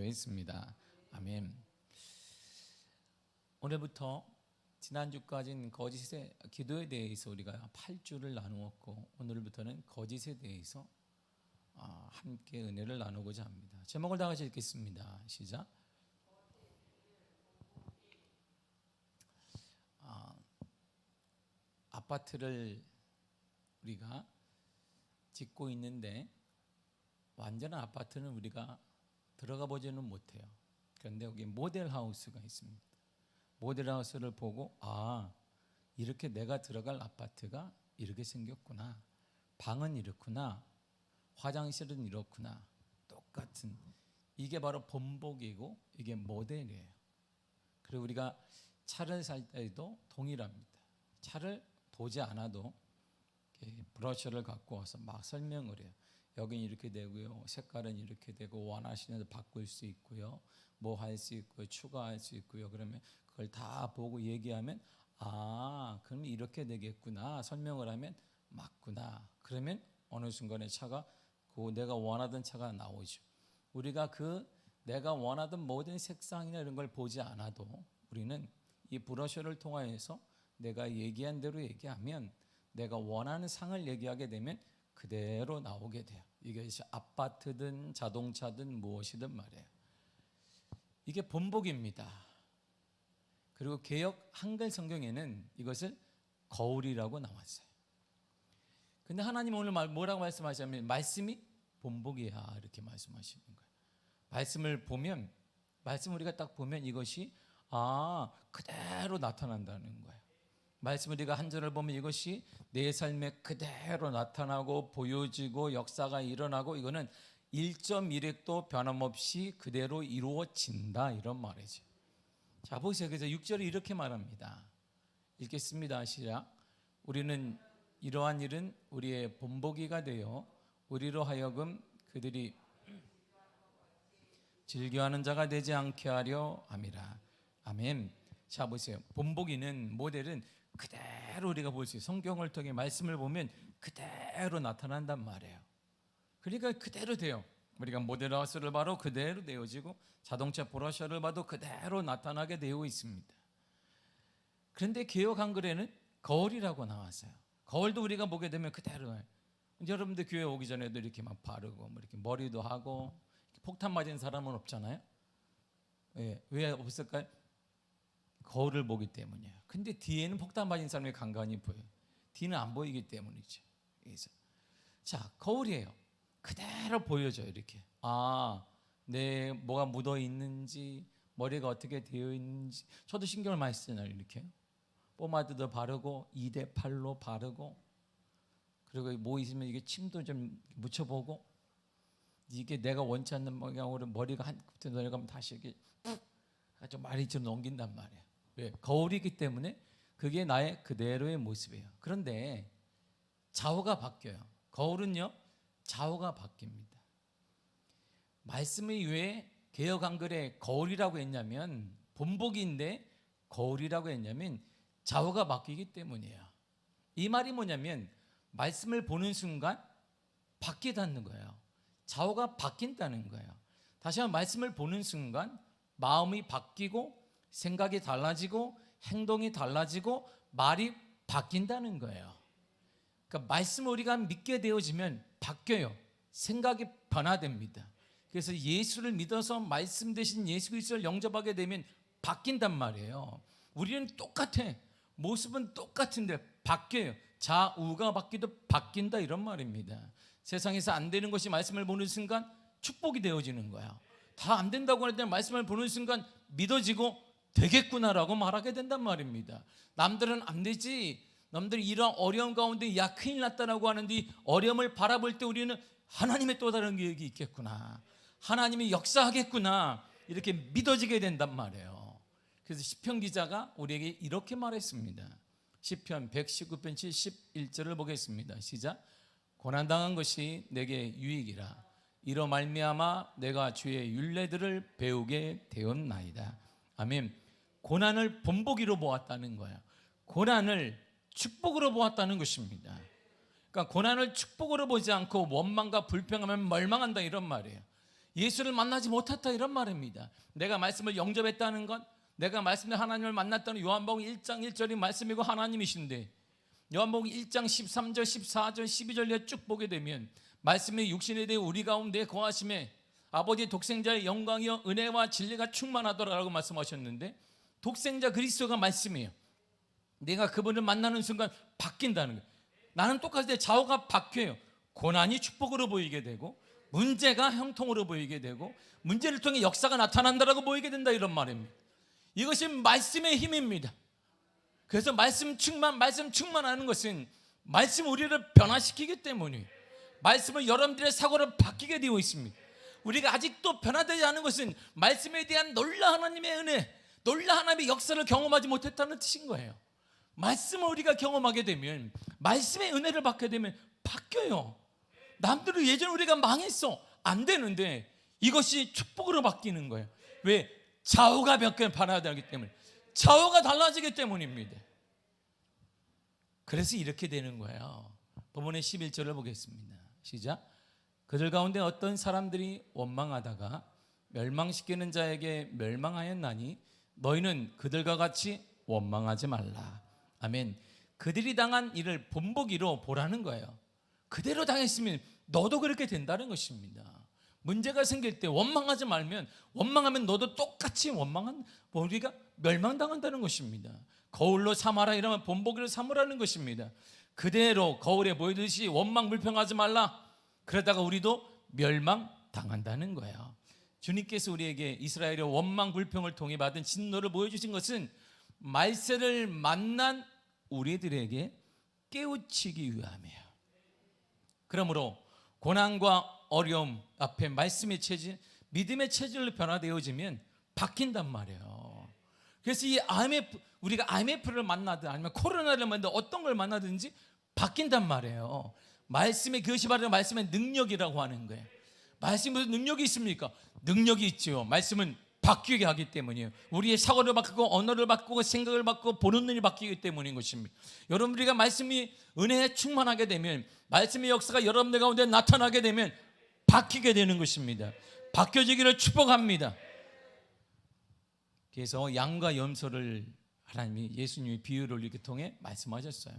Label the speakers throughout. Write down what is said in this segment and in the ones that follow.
Speaker 1: 기도했습니다. 아멘. 오늘부터 지난주까지는 거짓의 기도에 대해서 우리가 8주를 나누었고, 오늘부터는 거짓에 대해서 함께 은혜를 나누고자 합니다. 제목을 다 같이 읽겠습니다. 시작. 아파트를 우리가 짓고 있는데 완전한 아파트는 우리가 들어가 보지는 못해요. 그런데 여기 모델하우스가 있습니다. 모델하우스를 보고 이렇게 내가 들어갈 아파트가 이렇게 생겼구나, 방은 이렇구나, 화장실은 이렇구나, 똑같은, 이게 바로 본복이고 이게 모델이에요. 그리고 우리가 차를 살 때도 동일합니다. 차를 보지 않아도 브러쉬를 갖고 와서 막 설명을 해요. 여기는 이렇게 되고요, 색깔은 이렇게 되고, 원하시는 대로 바꿀 수 있고요, 뭐 할 수 있고요, 추가할 수 있고요. 그러면 그걸 다 보고 얘기하면 그럼 이렇게 되겠구나, 설명을 하면 맞구나. 그러면 어느 순간에 차가 내가 원하던 차가 나오죠. 우리가 내가 원하던 모든 색상이나 이런 걸 보지 않아도 우리는 이 브러쉬를 통하여서 내가 얘기한 대로 얘기하면, 내가 원하는 상을 얘기하게 되면 그대로 나오게 돼요. 이것이 아파트든 자동차든 무엇이든 말이에요. 이게 본복입니다. 그리고 개역 한글 성경에는 이것을 거울이라고 나왔어요. 근데 하나님 오늘 뭐라고 말씀하시냐면, 말씀이 본복이야, 이렇게 말씀하시는 거예요. 말씀을 보면, 말씀 우리가 딱 보면 이것이 그대로 나타난다는 거예요. 말씀 우리가 한 절을 보면 이것이 내 삶에 그대로 나타나고 보여지고 역사가 일어나고, 이거는 1.1획도 변함없이 그대로 이루어진다, 이런 말이죠. 자, 보세요. 그래서 6절에 이렇게 말합니다. 읽겠습니다. 시작. 우리는 이러한 일은 우리의 본보기가 되어 우리로 하여금 그들이 즐겨하는 자가 되지 않게 하려 함이라. 아멘. 자, 보세요. 본보기는, 모델은 그대로 우리가 볼 수 있어요. 성경을 통해 말씀을 보면 그대로 나타난단 말이에요. 그러니까 그대로 돼요. 우리가 모델하우스를 봐도 그대로 되어지고, 자동차 브러셔를 봐도 그대로 나타나게 되어 있습니다. 그런데 개역 한글에는 거울이라고 나왔어요. 거울도 우리가 보게 되면 그대로. 여러분들 교회 오기 전에도 이렇게 막 바르고, 이렇게 머리도 하고, 폭탄 맞은 사람은 없잖아요. 왜 없을까요? 거울을 보기 때문이에요. 근데 뒤에는 폭탄 맞은 사람이 간간히 보여요. 뒤는 안 보이기 때문이죠. 그래서 자, 거울이에요. 그대로 보여줘요. 이렇게 내 뭐가 묻어 있는지, 머리가 어떻게 되어 있는지. 저도 신경을 많이 쓰잖아요. 이렇게 포마드도 바르고 2대8로 바르고, 그리고 뭐 있으면 이게 침도 좀 묻혀보고, 이게 내가 원치 않는 방향으로 머리가 한부터 내려가면 다시 이렇게 좀 많이 좀 넘긴단 말이에요. 왜? 거울이기 때문에 그게 나의 그대로의 모습이에요. 그런데 좌우가 바뀌어요. 거울은요, 좌우가 바뀝니다. 말씀이 왜 개역 한글에 거울이라고 했냐면, 본복인데 거울이라고 했냐면 좌우가 바뀌기 때문이에요. 이 말이 뭐냐면, 말씀을 보는 순간 바뀌다는 거예요. 좌우가 바뀐다는 거예요. 다시 한번, 말씀을 보는 순간 마음이 바뀌고, 생각이 달라지고, 행동이 달라지고, 말이 바뀐다는 거예요. 그러니까 말씀을 우리가 믿게 되어지면 바뀌어요. 생각이 변화됩니다. 그래서 예수를 믿어서 말씀 대신 예수 그리스도를 영접하게 되면 바뀐단 말이에요. 우리는 똑같아. 모습은 똑같은데 바뀌어요. 좌우가 바뀌도 바뀐다, 이런 말입니다. 세상에서 안 되는 것이 말씀을 보는 순간 축복이 되어지는 거야. 다 안 된다고 할 때 말씀을 보는 순간 믿어지고 되겠구나라고 말하게 된단 말입니다. 남들은 안 되지, 남들이 이런 어려움 가운데 큰일 났다라고 하는데, 이 어려움을 바라볼 때 우리는 하나님의 또 다른 계획이 있겠구나, 하나님이 역사하겠구나, 이렇게 믿어지게 된단 말이에요. 그래서 시편 기자가 우리에게 이렇게 말했습니다. 시편 119편 71절을 보겠습니다. 시작. 고난당한 것이 내게 유익이라, 이로 말미암아 내가 주의 율례들을 배우게 되었나이다. 아멘. 고난을 본보기로 보았다는 거예요. 고난을 축복으로 보았다는 것입니다. 그러니까 고난을 축복으로 보지 않고 원망과 불평하면 멸망한다, 이런 말이에요. 예수를 만나지 못했다 이런 말입니다. 내가 말씀을 영접했다는 것, 내가 말씀의 하나님을 만났다는 요한복음 1장 1절이 말씀이고 하나님이신데, 요한복음 1장 13절 14절 12절에 쭉 보게 되면 말씀의 육신에 대해 우리 가운데 거하심에 아버지 독생자의 영광이여 은혜와 진리가 충만하더라라고 말씀하셨는데, 독생자 그리스도가 말씀이에요. 내가 그분을 만나는 순간 바뀐다는 거예요. 나는 똑같은데 좌우가 바뀌어요. 고난이 축복으로 보이게 되고 문제가 형통으로 보이게 되고 문제를 통해 역사가 나타난다라고 보이게 된다 이런 말입니다. 이것이 말씀의 힘입니다. 그래서 말씀 충만하는 것은 말씀 우리를 변화시키기 때문이에요. 말씀을 여러분들의 사고를 바뀌게 되어 있습니다. 우리가 아직도 변화되지 않은 것은 말씀에 대한 놀라 하나님의 은혜, 놀라 하나님의 역사를 경험하지 못했다는 뜻인 거예요. 말씀을 우리가 경험하게 되면, 말씀의 은혜를 받게 되면 바뀌어요. 남들은 예전에 우리가 망했어, 안 되는데 이것이 축복으로 바뀌는 거예요. 왜? 좌우가 변화되기 때문에, 좌우가 달라지기 때문입니다. 그래서 이렇게 되는 거예요. 본문의 11절을 보겠습니다. 시작. 그들 가운데 어떤 사람들이 원망하다가 멸망시키는 자에게 멸망하였나니 너희는 그들과 같이 원망하지 말라. 아멘. 그들이 당한 일을 본보기로 보라는 거예요. 그대로 당했으면 너도 그렇게 된다는 것입니다. 문제가 생길 때 원망하지 말면, 원망하면 너도 똑같이 우리가 멸망당한다는 것입니다. 거울로 삼아라 이러면 본보기로 삼으라는 것입니다. 그대로 거울에 보이듯이 원망 불평하지 말라. 그러다가 우리도 멸망당한다는 거예요. 주님께서 우리에게 이스라엘의 원망 불평을 통해 받은 진노를 보여주신 것은 말세를 만난 우리들에게 깨우치기 위함이에요. 그러므로 고난과 어려움 앞에 말씀의 체질, 믿음의 체질로 변화되어지면 바뀐단 말이에요. 그래서 우리가 IMF를 만나든 아니면 코로나를 만나든 어떤 걸 만나든지 바뀐단 말이에요. 말씀의, 그것이 바로 말씀의 능력이라고 하는 거예요. 말씀에 무슨 능력이 있습니까? 능력이 있죠. 말씀은 바뀌게 하기 때문이에요. 우리의 사고를 바꾸고 언어를 바꾸고 생각을 바꾸고 보는 눈이 바뀌기 때문인 것입니다. 여러분, 우리가 말씀이 은혜에 충만하게 되면, 말씀의 역사가 여러분들 가운데 나타나게 되면 바뀌게 되는 것입니다. 바뀌어지기를 축복합니다. 그래서 양과 염소를 하나님이, 예수님이 비유를 이렇게 통해 말씀하셨어요.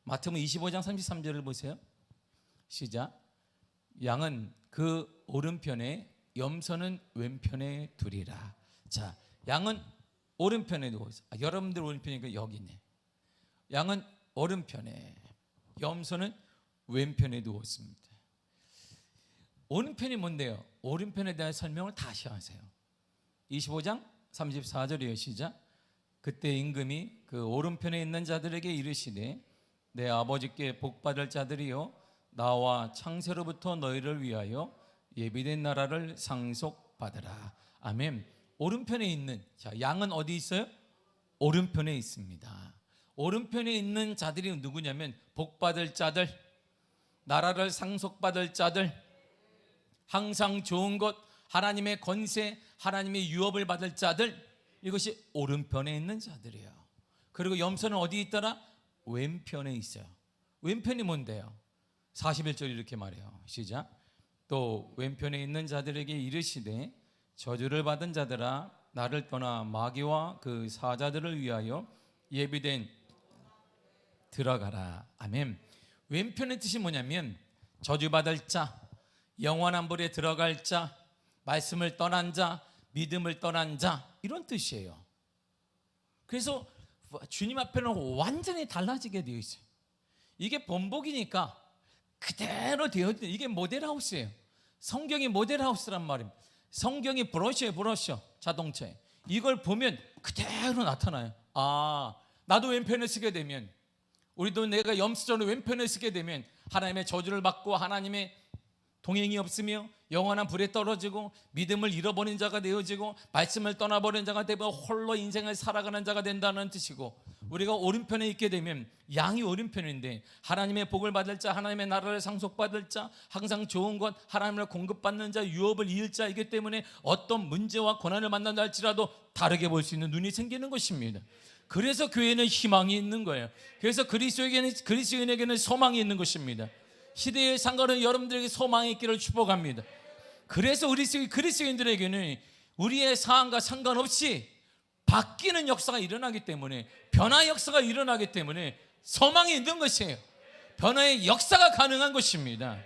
Speaker 1: 마태복음 25장 33절을 보세요. 시작. 양은 그 오른편에, 염소는 왼편에 두리라. 자, 양은 오른편에 두고 있어요. 여러분들 오른편이니까 여기 있네. 양은 오른편에, 염소는 왼편에 두고 있습니다. 오른편이 뭔데요? 오른편에 대한 설명을 다시 하세요. 25장 34절이에요. 시작. 그때 임금이 그 오른편에 있는 자들에게 이르시되 내 아버지께 복받을 자들이여 나와 창세로부터 너희를 위하여 예비된 나라를 상속받으라. 아멘. 오른편에 있는, 자, 양은 어디 있어요? 오른편에 있습니다. 오른편에 있는 자들이 누구냐면 복받을 자들, 나라를 상속받을 자들, 항상 좋은 것, 하나님의 권세, 하나님의 유업을 받을 자들, 이것이 오른편에 있는 자들이에요. 그리고 염소는 어디 있더라? 왼편에 있어요. 왼편이 뭔데요? 41절 이렇게 말해요. 시작. 또 왼편에 있는 자들에게 이르시되 저주를 받은 자들아 나를 떠나 마귀와 그 사자들을 위하여 예비된 들어가라. 아멘. 왼편의 뜻이 뭐냐면 저주받을 자, 영원한 불에 들어갈 자, 말씀을 떠난 자, 믿음을 떠난 자, 이런 뜻이에요. 그래서 주님 앞에는 완전히 달라지게 되어 있어요. 이게 본복이니까 그대로 되어 있는, 이게 모델하우스예요. 성경이 모델하우스란 말입니다. 성경이 브러쉬예요. 브러쉬, 자동차에. 이걸 보면 그대로 나타나요. 아, 나도 왼편에 쓰게 되면, 우리도 내가 염소전을 왼편에 쓰게 되면 하나님의 저주를 받고 하나님의 동행이 없으며 영원한 불에 떨어지고 믿음을 잃어버린 자가 되어지고 말씀을 떠나버린 자가 되고 홀로 인생을 살아가는 자가 된다는 뜻이고, 우리가 오른편에 있게 되면 양이 오른편인데 하나님의 복을 받을 자, 하나님의 나라를 상속받을 자, 항상 좋은 것, 하나님을 공급받는 자, 유업을 이을 자이기 때문에 어떤 문제와 고난을 만난다 할지라도 다르게 볼 수 있는 눈이 생기는 것입니다. 그래서 교회는 희망이 있는 거예요. 그래서 그리스도인에게는 소망이 있는 것입니다. 시대의 상관은 여러분들에게 소망이 있기를 축복합니다. 그래서 우리 그리스도인들에게는 우리의 상황과 상관없이 바뀌는 역사가 일어나기 때문에, 변화의 역사가 일어나기 때문에 소망이 있는 것이에요. 변화의 역사가 가능한 것입니다.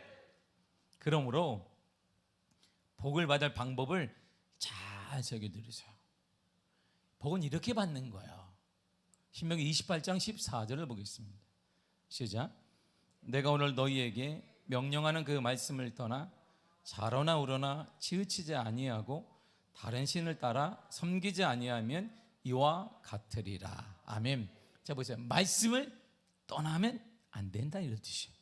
Speaker 1: 그러므로 복을 받을 방법을 잘 새겨들으세요. 복은 이렇게 받는 거예요. 신명기 28장 14절을 보겠습니다. 시작. 내가 오늘 너희에게 명령하는 그 말씀을 떠나 자로나 우러나 치우치지 아니하고 다른 신을 따라 섬기지 아니하면 이와 같으리라. 아멘. 자 보세요. 말씀을 떠나면 안 된다 이런 뜻이에요.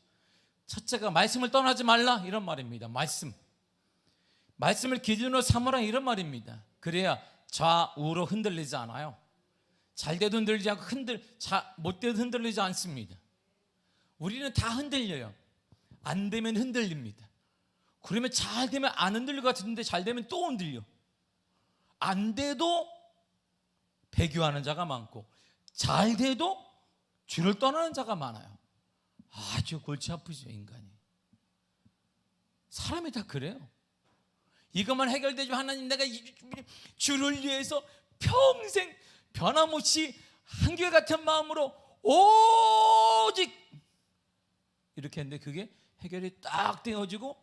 Speaker 1: 첫째가 말씀을 떠나지 말라 이런 말입니다. 말씀을 기준으로 삼으라 이런 말입니다. 그래야 좌우로 흔들리지 않아요. 잘 돼도 흔들리지 않고 못 돼도 흔들리지 않습니다. 우리는 다 흔들려요. 안 되면 흔들립니다. 그러면 잘 되면 안 흔들릴 것 같은데 잘 되면 또 흔들려. 안 돼도 배교하는 자가 많고 잘 돼도 주를 떠나는 자가 많아요. 아주 골치 아프죠, 인간이. 사람이 다 그래요. 이것만 해결되죠. 하나님, 내가 주를 위해서 평생 변함없이 한결같은 마음으로 오직 이렇게 했는데 그게 해결이 딱 되어지고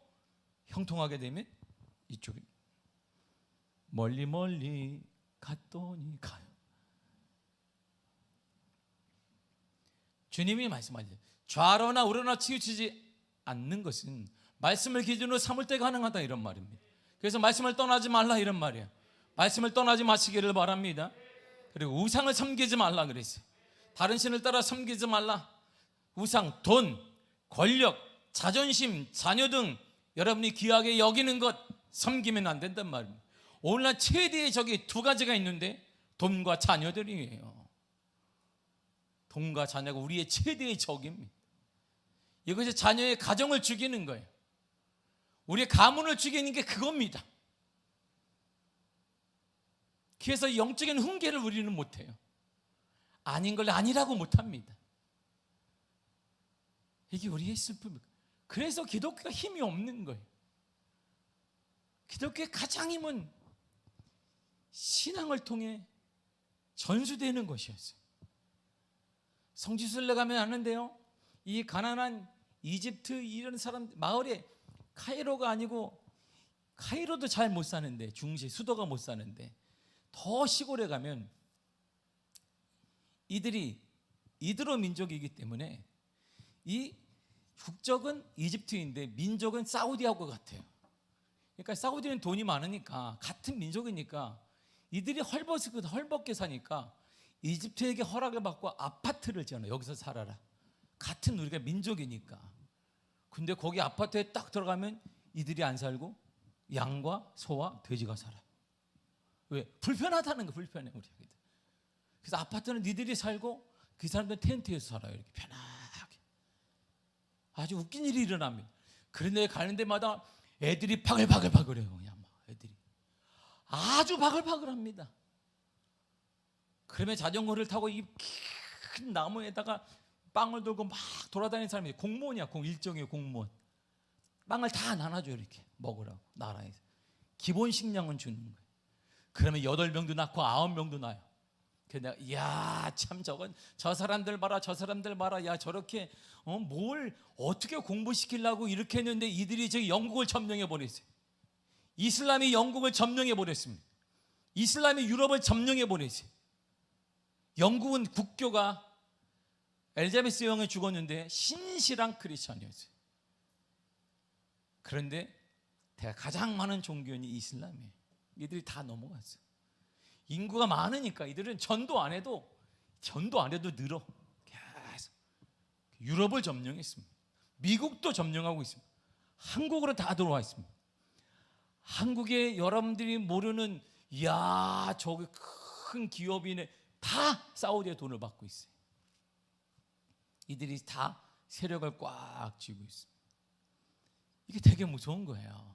Speaker 1: 형통하게 되면 이쪽이 멀리 갔더니 가요. 주님이 말씀하시죠. 좌로나 우로나 치우치지 않는 것은 말씀을 기준으로 삼을 때 가능하다 이런 말입니다. 그래서 말씀을 떠나지 말라 이런 말이에요. 말씀을 떠나지 마시기를 바랍니다. 그리고 우상을 섬기지 말라 그랬어요. 다른 신을 따라 섬기지 말라. 우상, 돈, 권력, 자존심, 자녀 등 여러분이 귀하게 여기는 것 섬기면 안 된단 말입니다. 오늘날 최대의 적이 두 가지가 있는데 돈과 자녀들이에요. 돈과 자녀가 우리의 최대의 적입니다. 이것이 자녀의 가정을 죽이는 거예요. 우리의 가문을 죽이는 게 그겁니다. 그래서 영적인 훈계를 우리는 못해요. 아닌 걸 아니라고 못합니다. 이게 우리의 슬픔입니다. 그래서 기독교가 힘이 없는 거예요. 기독교의 가장 힘은 신앙을 통해 전수되는 것이었어요. 성지순례 가면 아는데요, 이 가난한 이집트 이런 사람 마을에 카이로가 아니고, 카이로도 잘 못 사는데, 중시 수도가 못 사는데 더 시골에 가면 이들이 이드로 민족이기 때문에 이 국적은 이집트인데 민족은 사우디하고 같아요. 그러니까 사우디는 돈이 많으니까 같은 민족이니까 이들이 헐벗게 사니까 이집트에게 허락을 받고 아파트를 지어놔. 여기서 살아라. 같은 우리가 민족이니까. 근데 거기 아파트에 딱 들어가면 이들이 안 살고 양과 소와 돼지가 살아. 왜? 불편하다는 거. 불편해 우리 애들. 그래서 아파트는 니들이 살고 그 사람들은 텐트에서 살아요. 이렇게 편하게. 아주 웃긴 일이 일어납니다. 그런데 가는 데마다 애들이 바글바글해요. 그냥 막 애들이 아주 바글바글합니다. 그러면 자전거를 타고 이 큰 나무에다가 빵을 들고 막 돌아다니는 사람이 공무원이야. 일종의 공무원. 빵을 다 나눠줘요. 이렇게 먹으라고. 나라에서 기본 식량은 주는 거예요. 그러면 8명도 낳고 9명도 낳아요. 그래서 내가 이야 참 저 사람들 봐라. 야 저렇게 뭘 어떻게 공부시키려고 이렇게 했는데 이들이 저기 영국을 점령해 버렸어요. 이슬람이 영국을 점령해 버렸습니다. 이슬람이 유럽을 점령해 버렸어요. 영국은 국교가 엘자베스 여왕이 죽었는데 신실한 크리스천이었어요. 그런데 가장 많은 종교는 이슬람이에요. 이들이 다 넘어갔어요. 인구가 많으니까 이들은 전도 안 해도 늘어. 계속 유럽을 점령했습니다. 미국도 점령하고 있습니다. 한국으로 다 들어와 있습니다. 한국에 여러분들이 모르는 저기 큰 기업인의 다 사우디의 돈을 받고 있어요. 이들이 다 세력을 꽉 쥐고 있습니다. 이게 되게 무서운 거예요.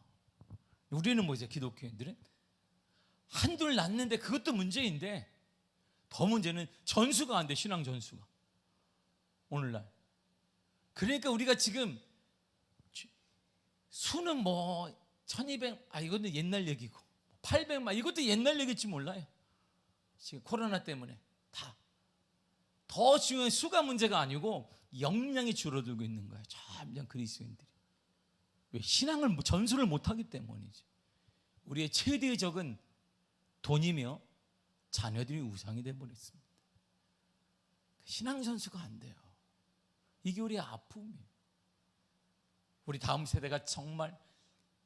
Speaker 1: 우리는 뭐죠? 기독교인들은 한둘 낳는데 그것도 문제인데 더 문제는 전수가 안 돼. 신앙 전수가 오늘날. 그러니까 우리가 지금 수는 1200, 이거는 옛날 얘기고 800만 이것도 옛날 얘기일지 몰라요. 지금 코로나 때문에 더 중요한 수가 문제가 아니고 역량이 줄어들고 있는 거예요. 점점 그리스도인들이. 왜? 신앙을 전수를 못하기 때문이죠. 우리의 최대의 적은 돈이며 자녀들이 우상이 되어버렸습니다. 신앙 전수가 안 돼요. 이게 우리의 아픔이에요. 우리 다음 세대가 정말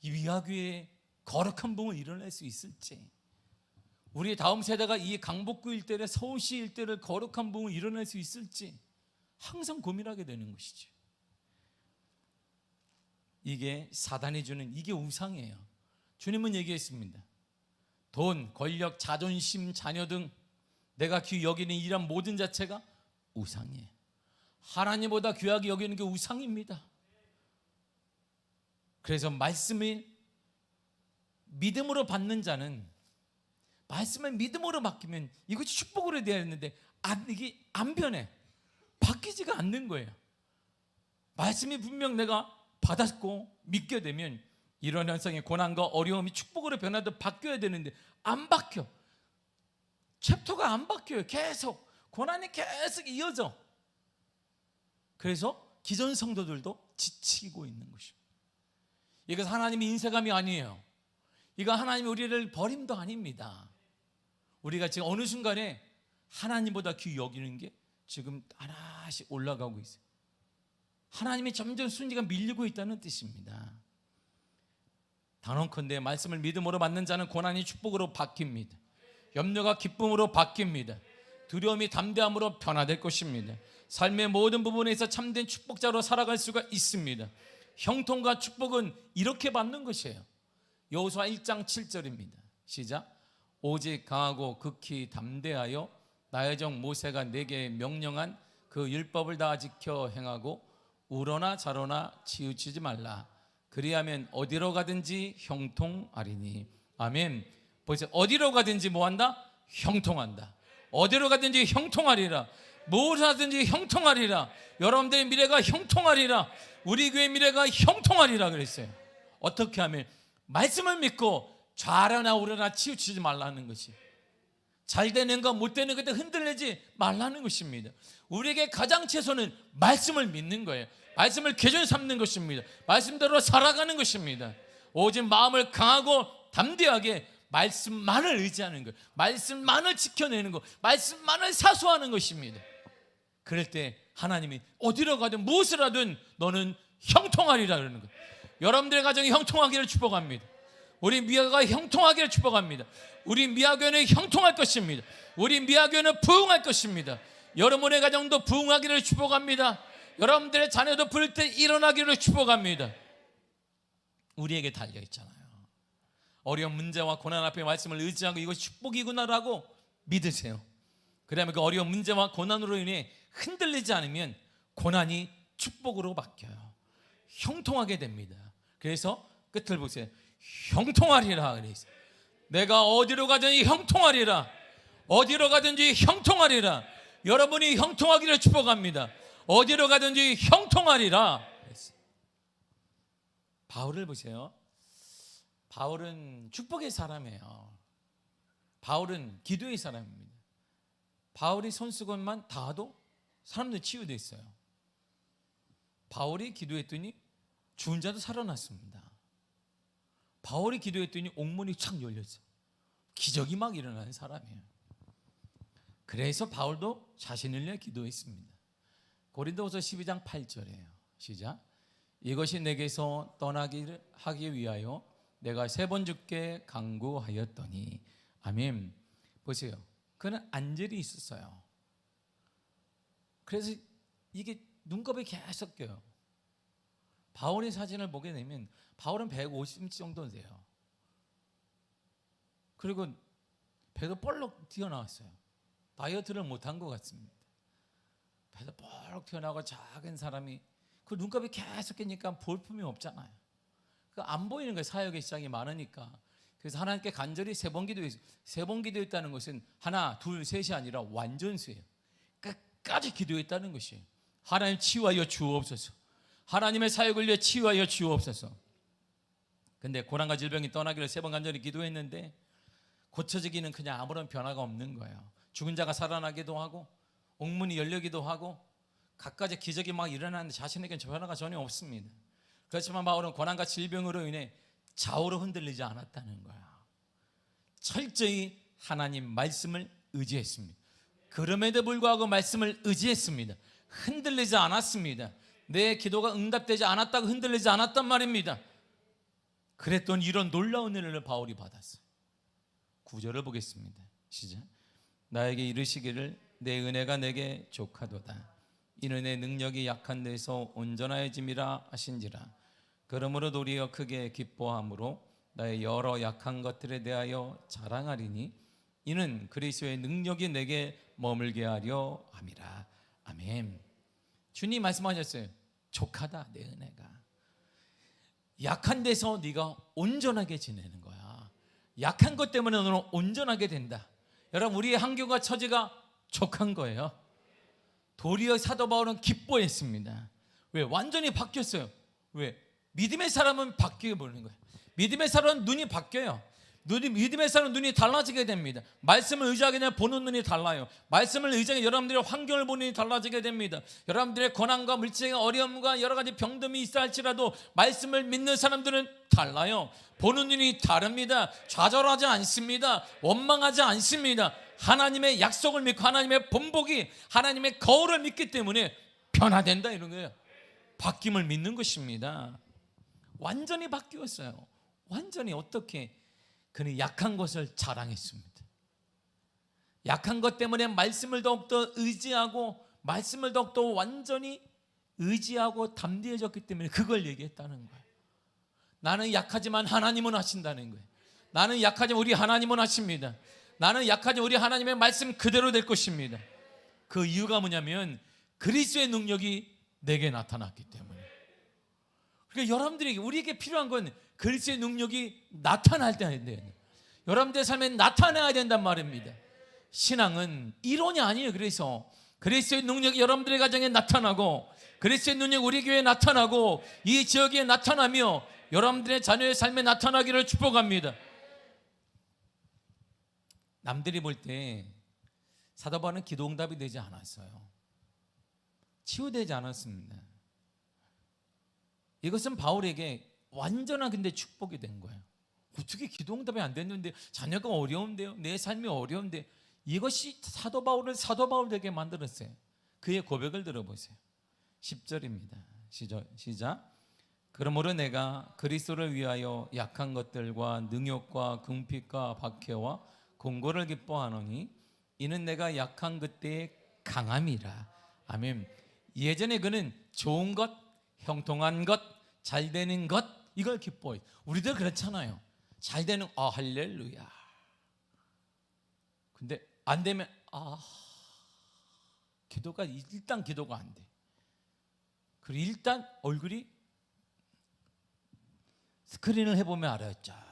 Speaker 1: 이 위아교의 거룩한 부흥을 일어날 수 있을지, 우리 다음 세대가 이 강북구 일대를, 서울시 일대를 거룩한 부흥을 일어날 수 있을지 항상 고민하게 되는 것이죠. 이게 사단이 주는, 이게 우상이에요. 주님은 얘기했습니다. 돈, 권력, 자존심, 자녀 등 내가 귀히 여기는 이런 모든 자체가 우상이에요. 하나님보다 귀하게 여기는 게 우상입니다. 그래서 말씀을 믿음으로 받는 자는, 말씀을 믿음으로 맡기면 이것이 축복으로 되어야 했는데 이게 안 변해. 바뀌지가 않는 거예요. 말씀이 분명 내가 받았고 믿게 되면 이런 현상의 고난과 어려움이 축복으로 변하듯 바뀌어야 되는데 안 바뀌어. 챕터가 안 바뀌어요. 계속 고난이 계속 이어져. 그래서 기존 성도들도 지치고 있는 것입니다. 이것은 하나님의 인쇄감이 아니에요. 이거 하나님이 우리를 버림도 아닙니다. 우리가 지금 어느 순간에 하나님보다 귀히 여기는 게 지금 하나씩 올라가고 있어요. 하나님이 점점 순위가 밀리고 있다는 뜻입니다. 단언컨대 말씀을 믿음으로 받는 자는 고난이 축복으로 바뀝니다. 염려가 기쁨으로 바뀝니다. 두려움이 담대함으로 변화될 것입니다. 삶의 모든 부분에서 참된 축복자로 살아갈 수가 있습니다. 형통과 축복은 이렇게 받는 것이에요. 여호수아 1장 7절입니다. 시작. 오직 강하고 극히 담대하여 나의 종 모세가 내게 명령한 그 율법을 다 지켜 행하고 우러나 좌로나 치우치지 말라. 그리하면 어디로 가든지 형통하리니. 아멘. 보세요. 어디로 가든지 뭐한다? 형통한다. 어디로 가든지 형통하리라. 뭘 하든지 형통하리라. 여러분들의 미래가 형통하리라. 우리 교회 미래가 형통하리라 그랬어요. 어떻게 하면? 말씀을 믿고 좌로나 우러나 치우치지 말라는 것이, 잘 되는 거 못 되는 것에 흔들리지 말라는 것입니다. 우리에게 가장 최소는 말씀을 믿는 거예요. 말씀을 기준 삼는 것입니다. 말씀대로 살아가는 것입니다. 오직 마음을 강하고 담대하게 말씀만을 의지하는 거예요. 말씀만을 지켜내는 것, 말씀만을 사수하는 것입니다. 그럴 때 하나님이 어디로 가든 무엇을 하든 너는 형통하리라 그러는 거예요. 여러분들의 가정이 형통하기를 축복합니다. 우리 미아가 형통하기를 축복합니다. 우리 미아교회는 형통할 것입니다. 우리 미아교회는 부흥할 것입니다. 여러분의 가정도 부흥하기를 축복합니다. 여러분들의 자녀도 부를 때 일어나기를 축복합니다. 우리에게 달려있잖아요. 어려운 문제와 고난 앞에 말씀을 의지하고 이것이 축복이구나라고 믿으세요. 그 다음에 그 어려운 문제와 고난으로 인해 흔들리지 않으면 고난이 축복으로 바뀌어요. 형통하게 됩니다. 그래서 끝을 보세요. 형통하리라 그랬어요. 내가 어디로 가든지 형통하리라. 어디로 가든지 형통하리라. 여러분이 형통하기를 축복합니다. 어디로 가든지 형통하리라 그랬어요. 바울을 보세요. 바울은 축복의 사람이에요. 바울은 기도의 사람입니다. 바울이 손수건만 닿아도 사람들 치유됐어요. 바울이 기도했더니 죽은 자도 살아났습니다. 바울이 기도했더니 옥문이 착 열렸어요. 기적이 막 일어나는 사람이에요. 그래서 바울도 자신을 위해 기도했습니다. 고린도후서 12장 8절이에요. 시작. 이것이 내게서 떠나기를 하기 위하여 내가 3번 주께 간구하였더니. 아멘. 보세요. 그는 안젤이 있었어요. 그래서 이게 눈곱이 계속 껴요. 바울의 사진을 보게 되면 바울은 150cm 정도 돼요. 그리고 배도 볼록 튀어나왔어요. 다이어트를 못한 것 같습니다. 배도 볼록 튀어나오고 작은 사람이, 그 눈곱이 계속 끼니까 볼품이 없잖아요. 안 보이는 거예요. 사역의 시장이 많으니까. 그래서 하나님께 간절히 3번 기도했어요. 3번 기도했다는 것은 하나, 둘, 셋이 아니라 완전수예요. 끝까지 기도했다는 것이에요. 하나님 치유하여 주옵소서. 하나님의 사역을 위해 치유하여 주옵소서. 근데 고난과 질병이 떠나기를 3번 간절히 기도했는데 고쳐지기는 그냥 아무런 변화가 없는 거예요. 죽은 자가 살아나기도 하고 옥문이 열리기도 하고 갖가지 기적이 막 일어나는데 자신에게는 변화가 전혀 없습니다. 그렇지만 바울은 고난과 질병으로 인해 좌우로 흔들리지 않았다는 거야. 철저히 하나님 말씀을 의지했습니다. 그럼에도 불구하고 말씀을 의지했습니다. 흔들리지 않았습니다. 내 기도가 응답되지 않았다고 흔들리지 않았단 말입니다. 그랬더니 이런 놀라운 은혜를 바울이 받았어요. 9절을 보겠습니다. 시작. 나에게 이르시기를 내 은혜가 내게 족하도다. 이는 내 능력이 약한 데서 온전하여짐이라 하신지라. 그러므로 도리어 크게 기뻐함으로 나의 여러 약한 것들에 대하여 자랑하리니 이는 그리스도의 능력이 내게 머물게 하려 함이라. 아멘. 주님 말씀하셨어요. 족하다 내 은혜가. 약한 데서 네가 온전하게 지내는 거야. 약한 것 때문에 너는 온전하게 된다. 여러분, 우리의 환경과 처지가 족한 거예요. 도리어 사도 바울은 기뻐했습니다. 왜? 완전히 바뀌었어요. 왜? 믿음의 사람은 바뀌어 보는 거예요. 믿음의 사람은 눈이 바뀌어요. 믿음의 사람은 눈이 달라지게 됩니다. 말씀을 의지하게 되면 보는 눈이 달라요. 말씀을 의지하게 여러분들의 환경을 보는 눈이 달라지게 됩니다. 여러분들의 고난과 물질의 어려움과 여러 가지 병듦이 있어 할지라도 말씀을 믿는 사람들은 달라요. 보는 눈이 다릅니다. 좌절하지 않습니다. 원망하지 않습니다. 하나님의 약속을 믿고 하나님의 본복이 하나님의 거울을 믿기 때문에 변화된다 이런 거예요. 바뀜을 믿는 것입니다. 완전히 바뀌었어요. 완전히. 어떻게? 그는 약한 것을 자랑했습니다. 약한 것 때문에 말씀을 더욱더 의지하고 말씀을 더욱더 완전히 의지하고 담대해졌기 때문에 그걸 얘기했다는 거예요. 나는 약하지만 하나님은 하신다는 거예요. 나는 약하지만 우리 하나님은 하십니다. 나는 약하지만 우리 하나님의 말씀 그대로 될 것입니다. 그 이유가 뭐냐면 그리스도의 능력이 내게 나타났기 때문에. 그러니까 여러분들에게, 우리에게 필요한 건 그리스도의 능력이 나타날 때인데 여러분들의 삶에 나타나야 된단 말입니다. 신앙은 이론이 아니에요. 그래서 그리스도의 능력이 여러분들의 가정에 나타나고 그리스도의 능력이 우리 교회에 나타나고 이 지역에 나타나며 여러분들의 자녀의 삶에 나타나기를 축복합니다. 남들이 볼 때 사도 바울은 기도 응답이 되지 않았어요. 치유되지 않았습니다. 이것은 바울에게 완전한 근데 축복이 된 거예요. 어떻게 기도 응답이 안 됐는데, 자녀가 어려운데요, 내 삶이 어려운데. 이것이 사도 바울을 사도 바울 되게 만들었어요. 그의 고백을 들어보세요. 10절입니다 시작. 그러므로 내가 그리스도를 위하여 약한 것들과 능욕과 궁핍과 박해와 공고를 기뻐하노니 이는 내가 약한 그때의 강함이라. 아멘. 예전에 그는 좋은 것, 형통한 것, 잘 되는 것, 이걸 기뻐해요. 우리도 그렇잖아요. 잘 되는, 할렐루야. 근데 안 되면 일단 기도가 안 돼. 그리고 일단 얼굴이 스크린을 해보면 알아요. 자,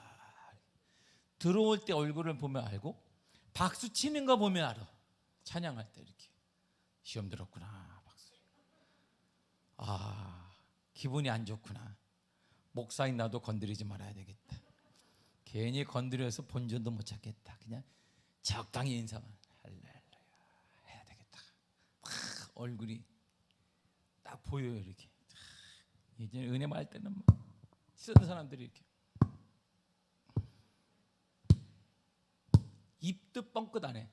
Speaker 1: 들어올 때 얼굴을 보면 알고, 박수 치는 거 보면 알아. 찬양할 때 이렇게 시험 들었구나, 박수. 기분이 안 좋구나. 목사인 나도 건드리지 말아야 되겠다. 괜히 건드려서 본전도 못 찾겠다. 그냥 적당히 인사만 할렐루야 해야 되겠다. 막 얼굴이 딱 보여요. 이렇게. 예전에 은혜 말할 때는 막 쓰는 사람들이 이렇게 입도 뻥끗 안 해.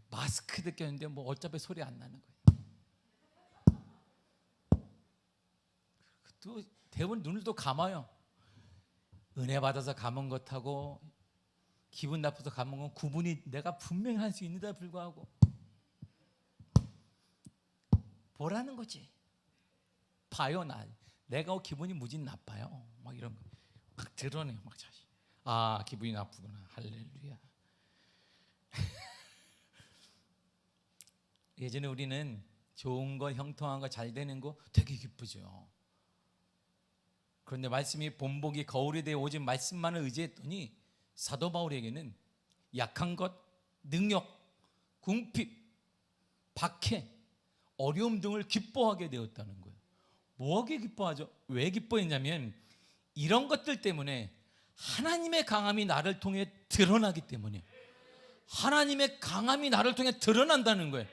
Speaker 1: 마스크도 꼈는데 뭐 어차피 소리 안 나는 거예요. 또 대부분 눈을 또 감아요. 은혜 받아서 감은 것하고 기분 나빠서 감은 건 구분이 내가 분명히 할 수 있는데 불구하고 보라는 거지. 봐요. 내가 기분이 무진 나빠요. 막 이런 거 막 드러내요. 막 자신. 기분이 나쁘구나. 할렐루야. 예전에 우리는 좋은 거, 형통한 거, 잘 되는 거 되게 기쁘죠. 그런데 말씀이 본복이 거울이 되어 오직 말씀만을 의지했더니 사도 바울에게는 약한 것, 능력, 궁핍, 박해, 어려움 등을 기뻐하게 되었다는 거예요. 뭐하게 기뻐하죠? 왜 기뻐했냐면 이런 것들 때문에 하나님의 강함이 나를 통해 드러나기 때문에, 하나님의 강함이 나를 통해 드러난다는 거예요.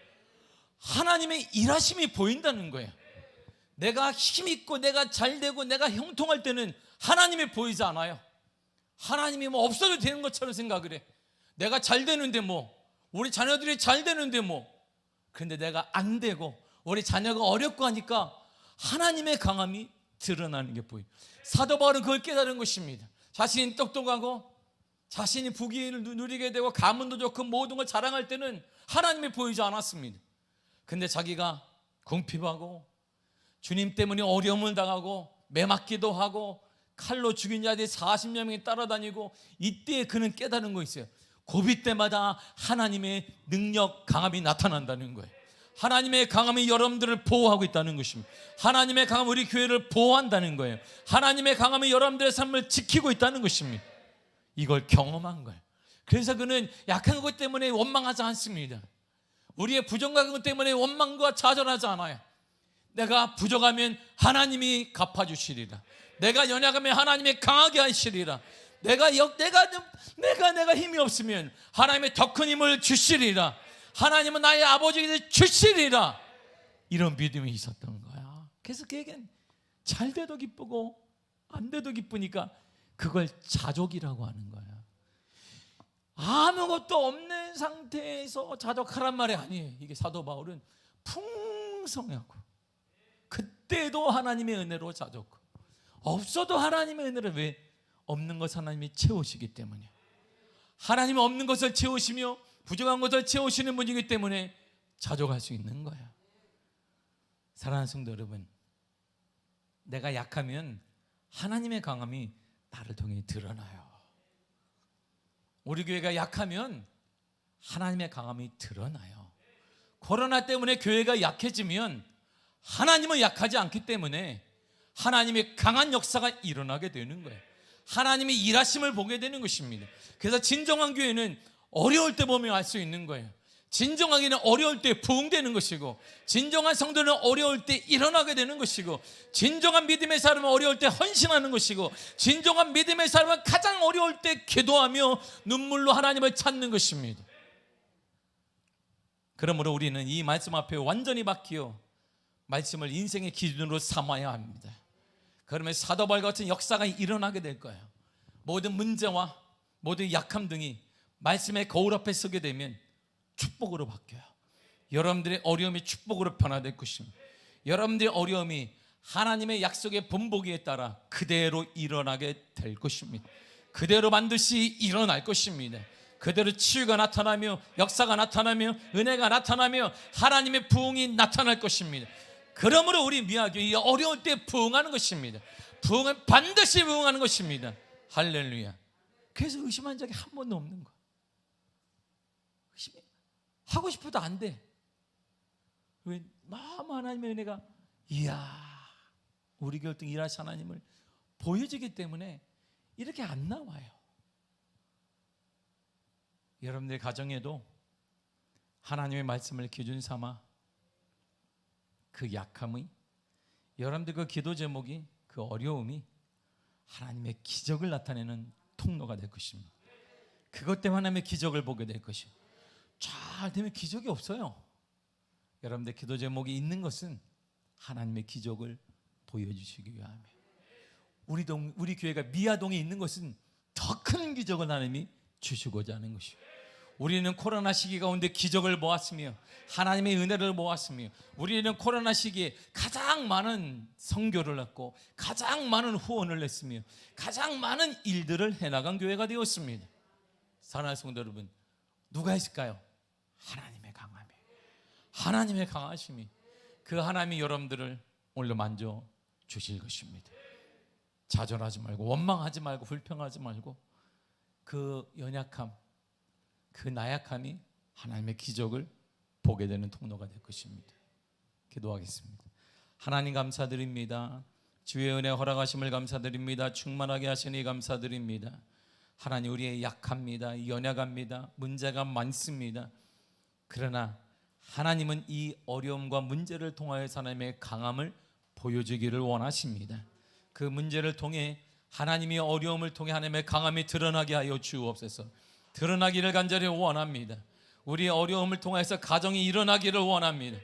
Speaker 1: 하나님의 일하심이 보인다는 거예요. 내가 힘있고 내가 잘되고 내가 형통할 때는 하나님이 보이지 않아요. 하나님이 뭐 없어도 되는 것처럼 생각을 해. 내가 잘 되는데 뭐, 우리 자녀들이 잘 되는데 뭐. 그런데 내가 안 되고 우리 자녀가 어렵고 하니까 하나님의 강함이 드러나는 게 보여요. 사도 바울은 그걸 깨달은 것입니다. 자신이 똑똑하고 자신이 부귀를 누리게 되고 가문도 좋고 모든 걸 자랑할 때는 하나님이 보이지 않았습니다. 근데 자기가 궁핍하고 주님 때문에 어려움을 당하고 매맞기도 하고 칼로 죽인 자들이 40여 명이 따라다니고, 이때 그는 깨달은 거 있어요. 고비 때마다 하나님의 능력 강함이 나타난다는 거예요. 하나님의 강함이 여러분들을 보호하고 있다는 것입니다. 하나님의 강함이 우리 교회를 보호한다는 거예요. 하나님의 강함이 여러분들의 삶을 지키고 있다는 것입니다. 이걸 경험한 거예요. 그래서 그는 약한 것 때문에 원망하지 않습니다. 우리의 부정한 것 때문에 원망과 좌절하지 않아요. 내가 부족하면 하나님이 갚아주시리라. 내가 연약하면 하나님이 강하게 하시리라. 내가 힘이 없으면 하나님의 더 큰 힘을 주시리라. 하나님은 나의 아버지가 주시리라. 이런 믿음이 있었던 거야. 그래서 그에겐 잘 돼도 기쁘고 안 돼도 기쁘니까 그걸 자족이라고 하는 거야. 아무것도 없는 상태에서 자족하란 말이 아니에요. 이게 사도 바울은 풍성하고 그때도 하나님의 은혜로 자족, 없어도 하나님의 은혜로. 왜? 없는 것 하나님이 채우시기 때문에. 하나님은 없는 것을 채우시며 부족한 것을 채우시는 분이기 때문에 자족할 수 있는 거야. 사랑하는 성도 여러분, 내가 약하면 하나님의 강함이 나를 통해 드러나요. 우리 교회가 약하면 하나님의 강함이 드러나요. 코로나 때문에 교회가 약해지면 하나님은 약하지 않기 때문에 하나님의 강한 역사가 일어나게 되는 거예요. 하나님의 일하심을 보게 되는 것입니다. 그래서 진정한 교회는 어려울 때 보면 알 수 있는 거예요. 진정하기는 어려울 때 부흥되는 것이고, 진정한 성도는 어려울 때 일어나게 되는 것이고, 진정한 믿음의 사람은 어려울 때 헌신하는 것이고, 진정한 믿음의 사람은 가장 어려울 때 기도하며 눈물로 하나님을 찾는 것입니다. 그러므로 우리는 이 말씀 앞에 완전히 박히어 말씀을 인생의 기준으로 삼아야 합니다. 그러면 사도 바울 같은 역사가 일어나게 될 거예요. 모든 문제와 모든 약함 등이 말씀의 거울 앞에 서게 되면 축복으로 바뀌어요. 여러분들의 어려움이 축복으로 변화될 것입니다. 여러분들의 어려움이 하나님의 약속의 본보기에 따라 그대로 일어나게 될 것입니다. 그대로 반드시 일어날 것입니다. 그대로 치유가 나타나며 역사가 나타나며 은혜가 나타나며 하나님의 부흥이 나타날 것입니다. 그러므로 우리 미아교회 어려울 때 부흥하는 것입니다. 부흥은 반드시 부흥하는 것입니다. 할렐루야. 그래서 의심한 적이 한 번도 없는 거야. 하고 싶어도 안 돼. 왜? 너무 하나님의 은혜가, 이야, 우리 교회 등 일하신 하나님을 보여지기 때문에 이렇게 안 나와요. 여러분들 가정에도 하나님의 말씀을 기준 삼아 그 약함이, 여러분들 그 기도 제목이, 그 어려움이 하나님의 기적을 나타내는 통로가 될 것입니다. 그것 때문에 하나님의 기적을 보게 될 것이에요. 잘 되면 기적이 없어요. 여러분들 기도 제목이 있는 것은 하나님의 기적을 보여주시기 위함이에요. 우리 교회가 미아동에 있는 것은 더 큰 기적을 하나님이 주시고자 하는 것이에요. 우리는 코로나 시기 가운데 기적을 보았으며 하나님의 은혜를 보았으며, 우리는 코로나 시기에 가장 많은 선교를 했고 가장 많은 후원을 했으며 가장 많은 일들을 해나간 교회가 되었습니다. 사랑하는 성도 여러분, 누가 했을까요? 하나님의 강함이, 하나님의 강하심이, 그 하나님이 여러분들을 오늘도 만져 주실 것입니다. 좌절하지 말고 원망하지 말고 불평하지 말고 그 연약함, 그 나약함이 하나님의 기적을 보게 되는 통로가 될 것입니다. 기도하겠습니다. 하나님 감사드립니다. 주의 은혜 허락하심을 감사드립니다. 충만하게 하시니 감사드립니다. 하나님, 우리의 약합니다. 연약합니다. 문제가 많습니다. 그러나 하나님은 이 어려움과 문제를 통하여 하나님의 강함을 보여주기를 원하십니다. 그 문제를 통해 하나님이 어려움을 통해 하나님의 강함이 드러나게 하여 주옵소서. 드러나기를 간절히 원합니다. 우리의 어려움을 통해서 가정이 일어나기를 원합니다.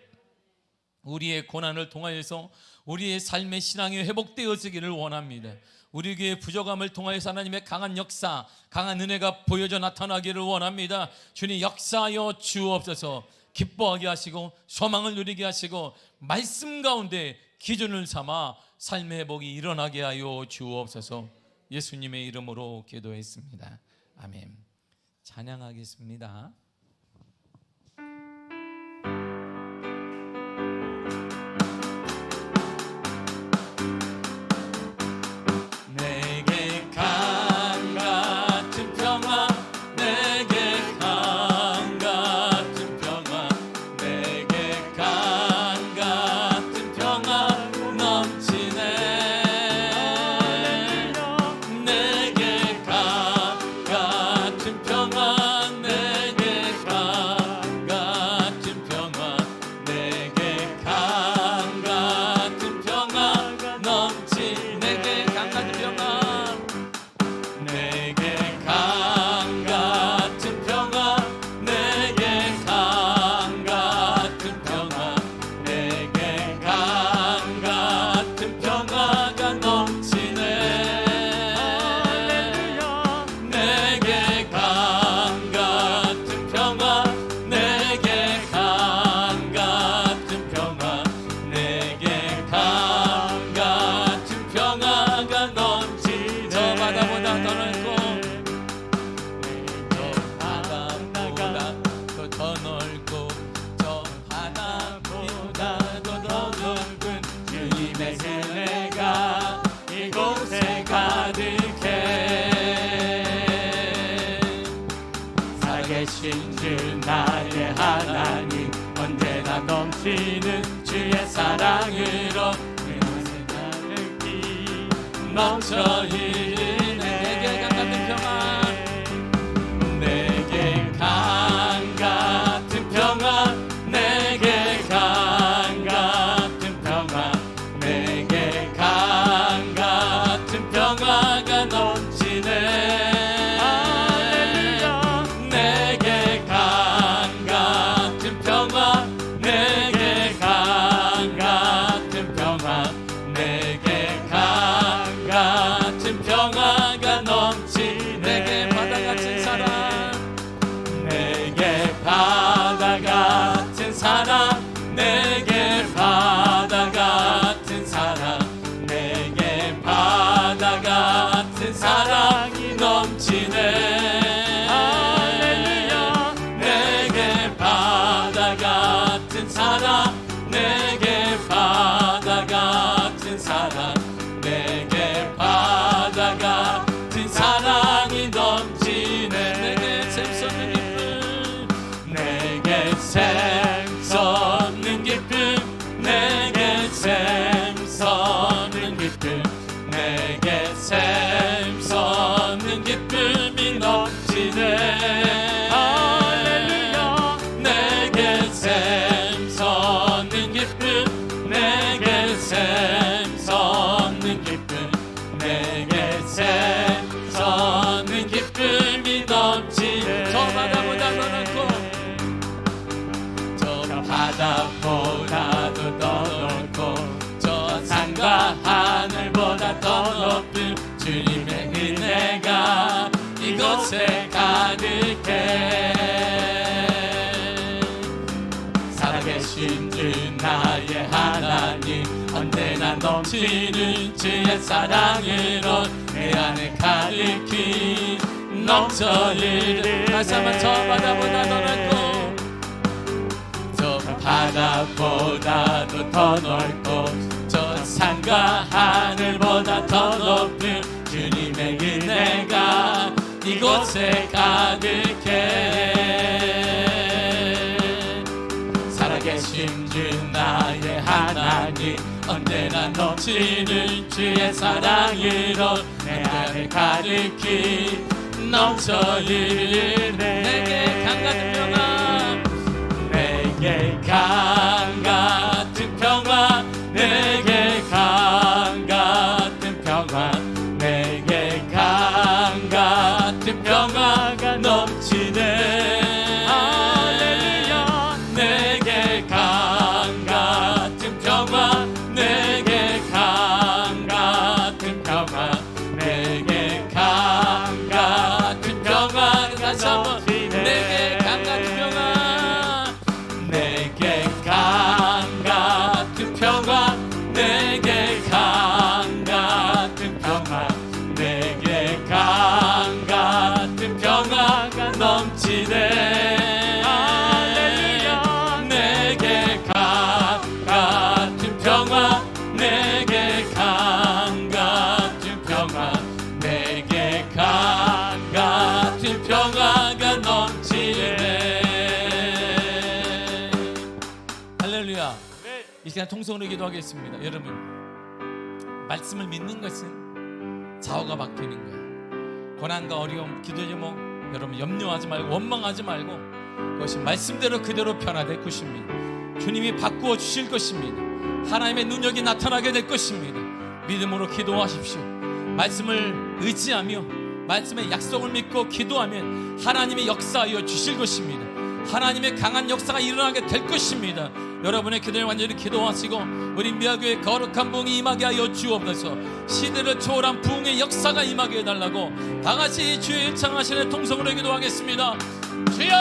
Speaker 1: 우리의 고난을 통하여서 우리의 삶의 신앙이 회복되어지기를 원합니다. 우리 교회의 부족함을 통하여서 하나님의 강한 역사, 강한 은혜가 보여져 나타나기를 원합니다. 주님 역사하여 주옵소서. 기뻐하게 하시고 소망을 누리게 하시고 말씀 가운데 기준을 삼아 삶의 회복이 일어나게 하여 주옵소서. 예수님의 이름으로 기도했습니다. 아멘. 찬양하겠습니다.
Speaker 2: 주 나의 하나님 언제나 넘치는 주의 사랑으로 내 맘에 가득히 넘쳐 흐르네. 내게 강 같은 평화, 내게 강 같은 평화, 내게 강 같은 평화, 내게 강 같은 평화가 넘치네. 내게 바다 같은 사랑, 내게 바다 같은 사랑이 넘치네. 할렐루야. 내게 바다 같은 사랑, 내게 바다 같은 사랑, 내게 바다 같은 사랑이 넘치네. 내게 샘솟는 기쁨, 내게 샘솟는 기쁨, 내게 샘솟는 기쁨, 내게 샘솟는 기쁨이 넘치네. 할렐루야. 내게 샘솟는 기쁨, 내게 샘솟는 기쁨, 내게 샘솟는 기쁨이 넘치네. 저 바다보다 더 넓고 바다보다도 더 넓고 저 산과 하늘보다 더 높은 주님의 은혜가 이곳에 가득해. 살아계신 주 나의 하나님 언제나 넘치는 주의 사랑으로 내 안에 가득히 넘쳐 흐르네. 다시 한번 저 바다보다 더 넓고 바다보다도 더 넓고 저 산과 하늘보다 더 높은 주님의 은혜가 이곳에 가득해. 살아계신 주 나의 하나님 언제나 넘치는 주의 사랑으로 내 안에 가득히 넘쳐 흐르네. 내게 강 같은 평화, 내게 강 같은 평화, 내게 강 같은 평화, 내게 할렐루야.
Speaker 1: 내게 강 같은 평화, 내게 강 같은 평화, 내게 강 같은 평화가 넘치네. 할렐루야. 이 시간 통성으로 기도하겠습니다. 여러분, 말씀을 믿는 것은 좌우가 바뀌는 거예요. 고난과 어려움, 기도 제목 여러분 염려하지 말고 원망하지 말고 그것이 말씀대로 그대로 변화될 것입니다. 주님이 바꾸어 주실 것입니다. 하나님의 능력이 나타나게 될 것입니다. 믿음으로 기도하십시오. 말씀을 의지하며 말씀의 약속을 믿고 기도하면 하나님의 역사하여 주실 것입니다. 하나님의 강한 역사가 일어나게 될 것입니다. 여러분의 기도에 완전히 기도하시고 우리 미아교회 거룩한 부흥이 임하게 하여 주옵소서. 시대를 초월한 부흥의 역사가 임하게 해달라고 다같이 주의 일창하시는 통성으로 기도하겠습니다. 주여!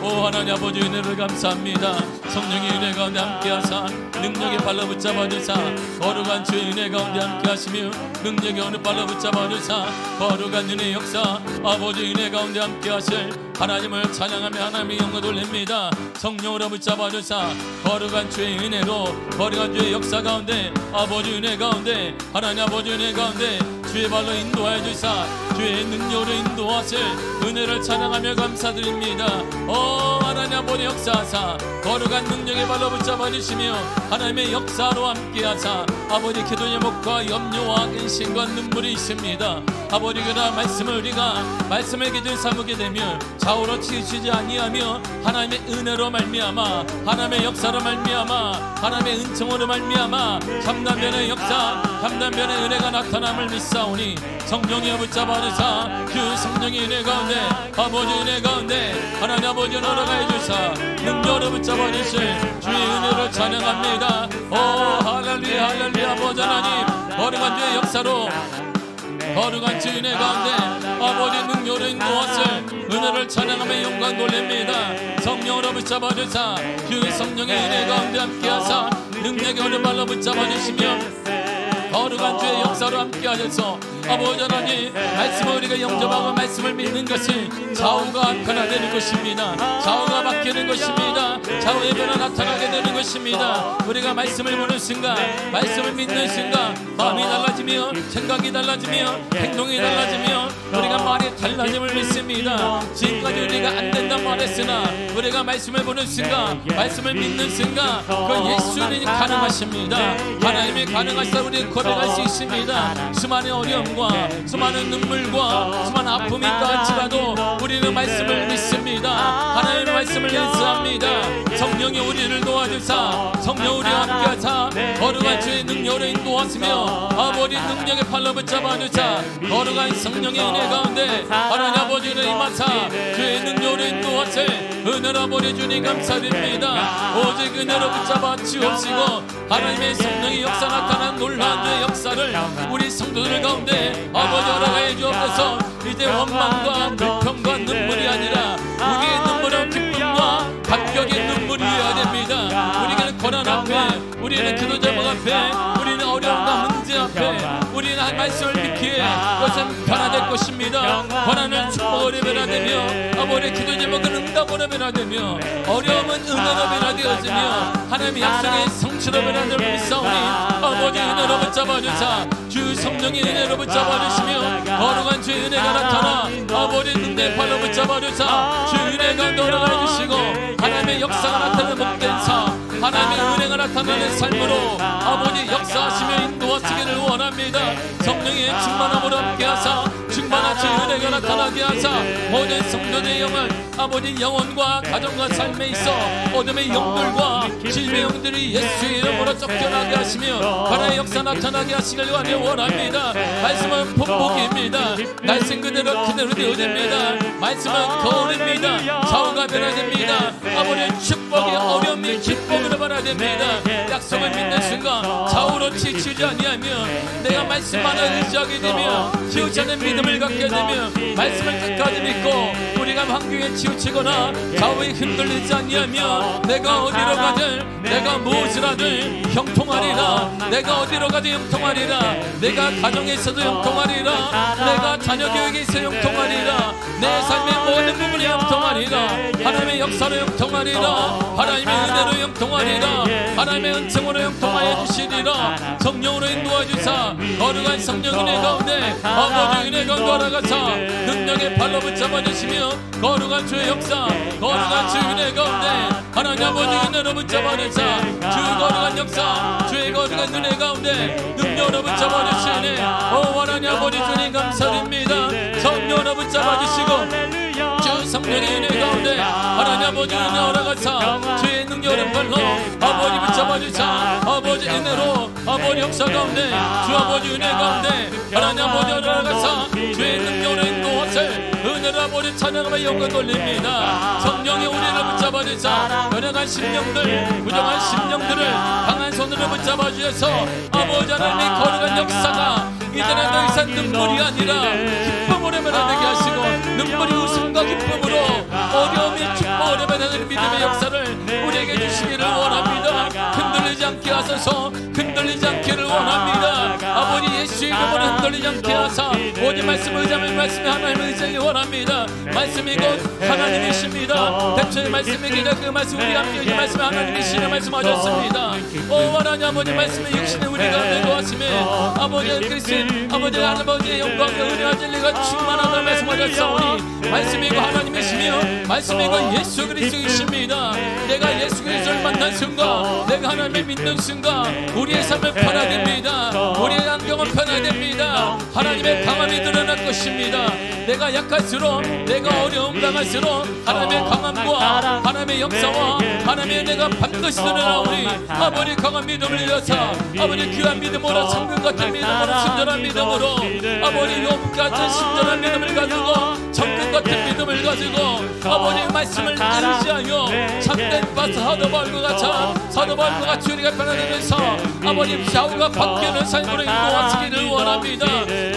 Speaker 1: 오 하나님 아버지 은혜를 감사합니다. 성령의 은혜 가운데 함께하사 능력의 발로 붙잡아 주사 거룩한 주의 은혜 가운데 함께하시며 능력의 어느 발로 붙잡아 주사 거룩한 은혜의 역사 아버지 은혜 가운데 함께하실 하나님을 찬양하며 하나님의 영광을 돌립니다. 성령으로 붙잡아 주사 거룩한 주의 은혜로 거룩한 주의 역사 가운데 아버지 은혜 가운데 하나님 아버지 은혜 가운데 주의 발로 인도하여 주사 주의 능력으로 인도하실 은혜를 찬양하며 감사드립니다. 하나님 아버지 역사하사 거룩한 능력의 발로 붙잡아 주시며 하나님의 역사로 함께하사 아버지 기도 제목과 염려와 근심과 눈물이 있습니다. 아버지 그러나 말씀을 우리가 말씀을 기준 삼게 되면 좌우로 치우치지 아니하며 하나님의 은혜로 말미암아 하나님의 역사로 말미암아 하나님의 은총으로 말미암아 참남변의 역사 참남변의 은혜가 나타남을 믿사오니 성령이 붙잡아 주사 그 성령의 은혜 가운데 아버지 은혜 가운데 하나님 아버지 날아가 주사 능력으로 붙잡아 주실 주의 은혜를 찬양합니다. 할렐루야 할렐루야 아버지 하나님 거룩한 주의 역사로 거룩한 주의 은혜 가운데 아버지 능력으로 인도하실 은혜를 찬양하며 영광 돌립니다. 성령으로 붙잡아 주사 그 성령의 은혜 가운데 함께하사 능력의 어느 발로 붙잡아 주시며 거룩한 주의 역사로 함께 하셔서 아버지 하나님 말씀을 우리가 영접하고 말씀을 믿는 것이 좌우가 변화되는 것입니다. 좌우가 바뀌는 것입니다. 좌우의 변화 나타나게 되는 것입니다. 우리가 말씀을 보는 순간 말씀을 믿는 순간 마음이 달라지며 생각이 달라지며 행동이 달라지며 우리가 말이 달라짐을 믿습니다. 지금까지 우리가 안 된다고 말했으나 우리가 말씀을 보는 순간 말씀을 믿는 순간 그 예수님이 가능하십니다. 하나님이 가능하시다 우리 고백할 수 있습니다. 수많은 어려움과 수많은 눈물과 수많은 아픔이 있다 할지라도 우리는 말씀을 믿습니다. 하나님의 말씀을 인수합니다. 성령이 우리를 도와주사 성령 우리와 함께하사 거룩한 주의 능력으로 인도하시며 아버지 능력의 팔로 붙잡아 주사 거룩한 성령의 은혜 가운데 하나님 아버지를 임하사 주의 능력으로 인도하실 은혜로 아버지 주님 감사드립니다. 오직 은혜로 붙잡아 주옵시고 하나님의 성령의 역사 나타난 놀라운 주의 역사를 우리 성도들 가운데 아버지 허락하여 주옵소서. 이제 원망과 불평과 눈물이 아니라 우리의 눈물은 기쁨과 감격의 눈물이 되어야 됩니다. 우리는 고난 앞에 우리는 기도 제목 앞에 우리는 어려움과 문제 앞에 우리는 한 말씀을 믿기에 그것은 변화될 것입니다. 고난은 축복으로 변화되며 아버지의 기도 제목은 응답으로 변화되며 어려움은 은혜로 변화되어지며 하나님의 약속의 성취로 변화될 믿사오니 아버지 은혜로 붙잡아주사 주 성령의 은혜로 붙잡아주시며 거룩한 주의 은혜가 나타나 아버지 눈의 발로 붙잡아주사 주 은혜가 돌아가 주시고 하나님의 역사가 나타나는 복된 삶 하나님의 은혜가 나타나는 삶으로 아버지 역사하시며 인도하시기를 원합니다. 성령의 충만함으로 함께하사 충만하신 은혜가 나타나게 하사 모든 성도의 영을 아버지 영혼과 가정과 삶에 있어 어둠의 영들과 질병의 영들이 예수의 이름으로 쫓겨나게 하시며 하나의 역사 나타나게 하시길 원합니다. 말씀은 본복입니다. 말씀 그대로 되어집니다. 말씀은 거울입니다. 좌우가 변화됩니다. 아버지 축복의 어려움이 기쁨으로 변화됩니다. 약속을 믿는 순간 좌우로 치치지 아니하며 내가 말씀 하나 의지하게 되며 지우지 않는 믿음을 갖게 되며 말씀을 끝까지 믿고 우리가 환경에 치우치거나 좌우에 흔들리지 아니하며 내가 어디로 가든 내가 무엇을 하든 형통하리라. 내가 어디로 가도 형통하리라. 내가 가정에 있어도 형통하리라. 내가 자녀 교육에 있어 형통하리라. 내 삶의 모든 부분이 형통하리라. 하나님의 역사로 형통하리라. 하나님의 은혜로 형통하리라. 하나님의 은총으로 형통하여 주시리라. 성령으로 인도하 주사 거룩한 성령 은혜 가운데 아버지 은혜 가운데 걸어가사 능력의 발로 붙잡아 주시며 거룩한 주의 역사 거룩한 주의 은혜 가운데 하나님 아버지 은혜로 붙잡아 주사 주의 거룩한 역사 주의 거룩한 은혜 가운데 능력으로 붙잡아 주시네. 오 하나님 아버지 주님 감사드립니다. 성령으로 붙잡아 주시고 주 성령의 은혜 가운데 하나님 아버지 은혜 허락하사 주의 능력을 발로 아버지 붙잡아 주사 아버지 은혜로 아버지 역사 가운데 주 아버지 은혜 가운데 하나님 아버지 허락하사 주의 능력을 인도하세 은혜로 아버지 찬양하며 영광 돌립니다. 성령의 우리를 붙잡아 주사 연약한 심령들 부정한 심령들을 강한 손으로 붙잡아 주셔서 아버지 하나님의 거룩한 역사가 이제는 더 이상 눈물이 아니라 기쁨으로 변화되게 하시고 눈물이 웃음과 기쁨으로 어려움이 기쁨으로 변화되는 믿음의 역사를 우리에게 주시기를 원합니다. 흔들리지 않게 하소서. 흔들리지 않기를 원합니다. 아버지 예수 이름으로 흔들리지 않게 하사 오직 말씀 의자면 말씀이 하나님의 의자기 원합니다. 말씀이 곧 하나님이십니다. 대초의 말씀이기에 그 말씀 우리 함께 이 말씀이 하나님이시는 말씀하셨습니다. 오 하나님 아버지 말씀이 육신에 우리가 내거하심에 아버지 그리스도 아버지 아버지의 영광과 은혜와 진리가 충만하다는 말씀하셨사오니 말씀이고 하나님이시며 말씀이고 예수 그리스도이십니다. 내가 예수 그리스도를 만난 순간 내가 하나님을 믿는 순간 우리의 삶은 변화됩니다. 우리의 안경은 변화됩니다. 하나님의 강함이 드러날 것입니다. 내가 약할수록 내가 어려움 당할수록 하나님의 강함과 하나님의 역사와 하나님의 은혜가 반드시 드러나오니 아버지 강한 믿음을 위해서 아버지 귀한 믿음으로 성금 같은 믿음으로 친절한 믿음으로 아버지 용 같은 친절한 믿음을 가지고 정금 같은 믿음을 가지고 아버지의 말씀을 의지하여 참된 바 사도 바울과 같이 우리가 변화되면서 아버지 좌우가 바뀌는 삶으로 인도하시기를 원합니다.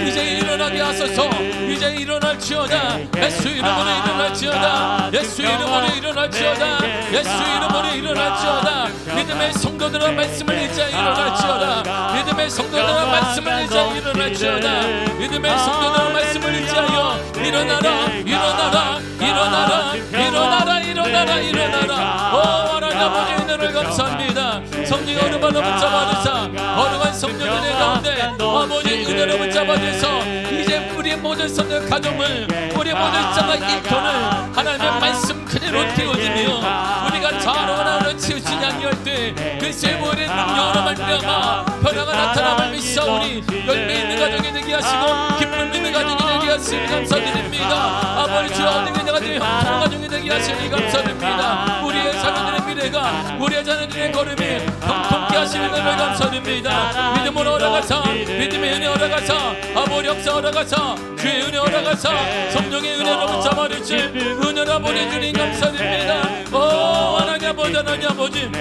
Speaker 1: 이제 일어나게 하소서. 이제 일어날지어다. 예수 이름으로 일어날지어다. 예수 이름으로 일어날지어다. 예수 이름으로 일어날지어다. 믿음의 성도들아 말씀을 의지하여 일어날지어다. 믿음의 성도들아 말씀을 의지하여 일어날지어다. 믿음의 성도들아 말씀을 의지하여 일어나라 일어나라 일어나라 일어나라 일어나라 일어나라. 오 하나님 아버지 은혜를 감사합니다. 성령의 어느 발로 붙잡아주사 거룩한 성령 은혜 가운데 아버지 은혜로 붙잡아주서 이제 우리의 모든 성령 가정을 우리의 모든 자가 일터를 하나님의 말씀 그대로 띄워지며 우리가 자로나 치우치지 아니할 때그 세월의 능력으로 말미암아 변화가 나타남을 믿사오니 열매 있는 가정이 되게 하시고 기쁨 있는 가정이 되게 하시니 감사드립니다. 아버지 주 어디에 내가 형통한 가정이 되게 하시니 감사드립니다. 우리의 자녀들의 미래가 우리의 자녀들의 걸음이 형통케 하시는 것을 감사드립니다. 믿음으로 올라가사 믿음의 은혜 올라가사 아버지 역사 올라가사 주의 은혜 올라가사 성령의 은혜로 붙잡아주시 은혜로 아버지 주님 감사드립니다. 오 하나님 아버지 하나님 아버지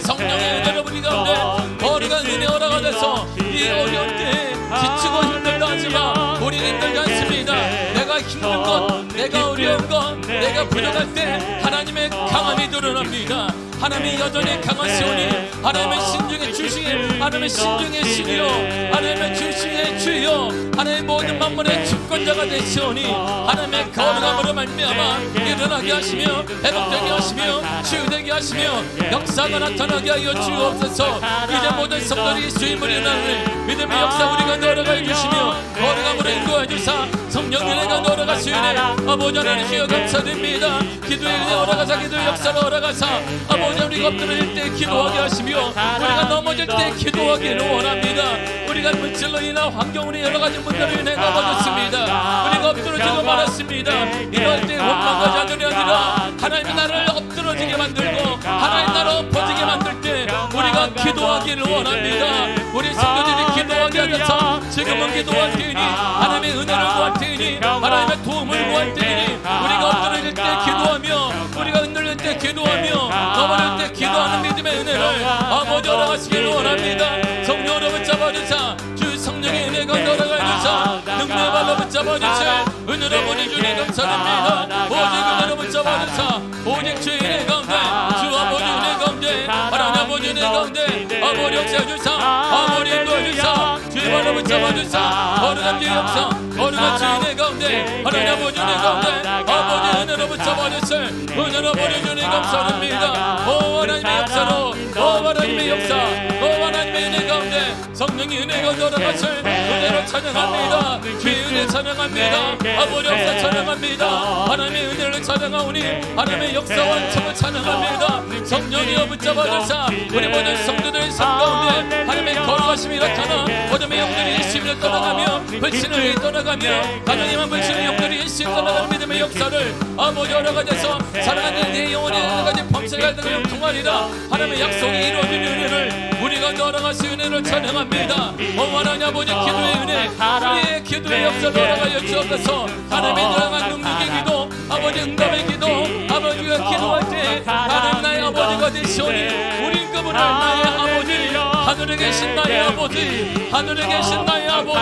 Speaker 1: 성령의 은혜로 우리 가운데 거룩한 은혜 허락가 돼서 이 어려운 때에 지치고 힘들다 하지만 우리는 힘들지 않습니다. 내가 힘든 것 내가 어려운 것 내가 부족할 때 하나님의 강함이 드러납니다. 하나님이 여전히 강하시오니 하나님의 신중의 주신 하나님의 신중의 신이요 하나님의 주신의 주요 하나님의 모든 만물의 주권자가 되시오니 하나님의 거룩함으로 말미암아 일어나게 하시며 회복되게 하시며 치유되게 하시며 역사가 나타나게 하여 주옵소서. 이제 모든 성도들이 주임을 일어나는 믿음의 역사 우리가 넣어가 해주시며 거룩함으로 인도해 주사 성령의 은혜가 넣어가시오니 아버지 하나님 주여 감사드립니다. 기도의 은혜 허락하사 기도의 역사를 허락하사 아버지 우리가 엎드릴 때 기도하게 하시며 우리가 넘어질 때 기도하기를 원합니다. 우리가 물질로 인한 환경으로 여러가지 문제로 인해 넘어졌습니다. 우리가 엎드러지고 말았습니다. 이럴 때 원망하지 않으려 아니라 하나님이 나를 엎드러지게 만들고 하나님 나를 엎어지게 만들 때 우리가 기도하기를 원합니다. 우리 성도들이 기도하게 하셔서 지금은 기도할 때이니 하나님의 은혜를 구할 때이니 하나님의 도움을 구할 때이니 우리가 엎드러질 때 기도하며 우리가 흔들릴 때 기도하며 넘어질 때 기도하는 믿음의 은혜를 아버지 허락하시기를 원합니다. 성령으로 붙잡아주사 주 성령의 은혜가 허락하여주사 능력의 발로 붙잡아 붙잡아 주실 은혜로 아버지 주님 감사드립니다. 오직 은혜로 붙잡아 주사 오직 주의 은혜 가운데 주 아버지 은혜 가운데 하나님 아버지 은혜 가운데 아버지 역사해 주사 아버지 인도해 주사 주의 발로 붙잡아 주사 거룩한 주의 역사 거룩한 주의 은혜 가운데 하나님 아버지 은혜 가운데 아버지 은혜로 붙잡아 주실 은혜로 아버지 주님 감사드립니다. 오 하나님의 역사로 오 하나님의 역사 오 하나님의 은혜 가운데 성령이 은혜가 돌아가실 은혜로 찬양합니다. 주의 은혜 찬양합니다. 아버지 역사 찬양합니다. 하나님의 은혜를 찬양하오니 하나님의 역사와 원천을 찬양합니다. 성령이여 붙잡아 주사 우리 모든 성도들의 삶 가운데 하나님의 거룩하심이 나타나 어둠의 영들이 예수님을 떠나가며 불신을 떠나가며 가정에만 불신의 영들이 예수님 떠나가는 믿음의 역사를 아버지 허락하셔서 사랑하는 내 영혼이 하나까지 범죄가 되고 형통하리라 하나님의 약속이 이루어진 은혜를 우리가 너랑하신 은혜를 찬양합니다. 하나님 아버지 기도의 은혜 우리의 기도의 역사를 허락하여 주옵소서. 하나님의 너랑한 능력의 기도 아버지 응답의 기도 아버지가 기도할 때 하나님 나의 아버지가 되시오니 우린 그분을 나의 아버지 하늘에 계신 나의 아버지 하늘에 계신 나의 아버지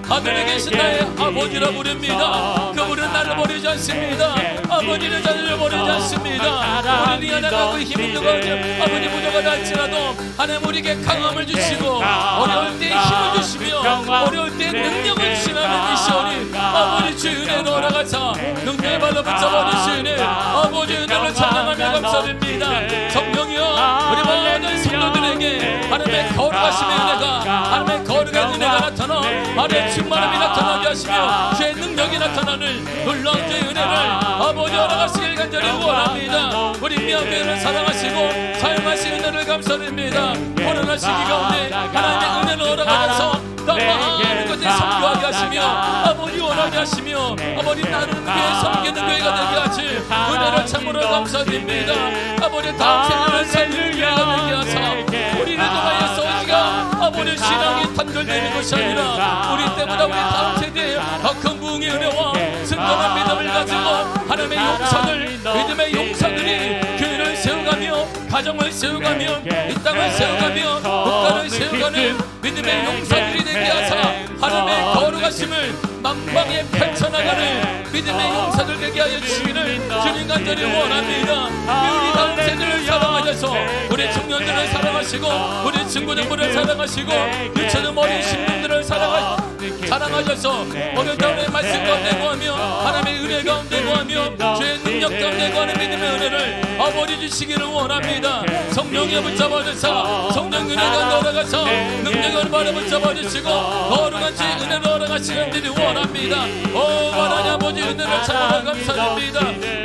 Speaker 1: 하늘에 계신 나의 아버지라 부릅니다. 그분은 나를 버리지 않습니다. 아버지는 자녀를 버리지 않습니다. 우리 하나가 그 힘있는 것 아버지 부족하다 할지라도 하나님 우리에게 강함을 주시고 어려울 때 힘을 주시며 어려울 때 능력을 주시는 이시오니 아버지 주의 은혜로 허락하사 능력의 발로 붙잡아 주시니 아버지 은혜를 찬양하며 감사드립니다. 성령이여 우리 모든 성도들에게 하나님의 거룩하심의 은혜가 하나님의 거룩한 은혜가 나타나 하나님의 충만함이 나타나게 하시며 주의 능력이 나타나는 놀라운 주의 은혜를 아버지 허락하시길 간절히 원합니다. 우리 미아교회를 사랑하시고 사용하신 은혜를 감사드립니다. 코로나 시기 가운데 하나님의 은혜를 허락하셔서 더 많은 것에 섬겨하게 하시며 아버지 원하게 하시며 아버지 나는 교회 섬기는 교회가 되게 하시 은혜를 참으로 감사드립니다. 아버지 다음 세대를 살릴 교회가 되게 하사 우리를 통하여서 우리가 아버지 신앙이 단절되는 것이 아니라 우리 때보다 우리 다음 세대에 더 큰 부흥의 은혜와 승건한 믿음을 가지고 하나님의 용사들 믿음의 용사들이 교회를 세워가며 가정을 세워가며 이 땅을 세워가며 국가를 세워가는 믿음의 용사들이 되게 하사 하나님의 거룩하심을 만방에 펼쳐나가는 믿음의 용사들 되게 하여 주시기를 주님 간절히 원합니다. 우리 다음 세대를 사랑하셔서 우리 청년들을 사랑하시고 우리 친구들을 사랑하시고 유치원 어린 신분들을 사랑하셔서 어느 다음에 말씀 가운데 구하며 하나님의 은혜 가운데 구하며 주의 능력 가운데 구하는 믿음의 은혜를 아버지 주시기를 원합니다. 성령에 붙잡아 주사 성령 은혜가 돌아가서 능력을 바로 붙잡아 주시고 거룩한 주의 은혜로 돌아가시는 일이 원합니다. 오 하나님 아버지 은혜를 참으로 감사드립니다.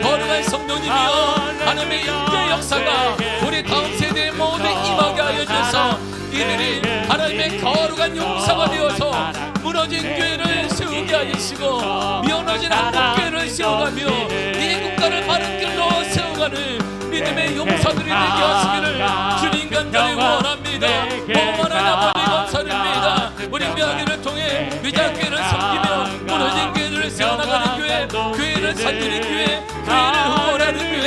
Speaker 1: 거룩한 성령님이여 하나님의 인재 역사가 우리 다음 세대의 모든 임하게 하여 주셔서 이들이 하나님의 거룩한 용사가 되어서 무너진 교회를 세우게 하시고 미어너진 한국교회를 세워가며 이 국가를 바른 길로 세워가는 믿음의 용사들이 되게 하시기를 주님 간절히 원합니다. 하나님 아버지 감사드립니다. 우리 명예를 통해 위장교회를 섬기며 무너진 교회를 세워나가는 교회 교회를 살리는 교회 교회를 후원하는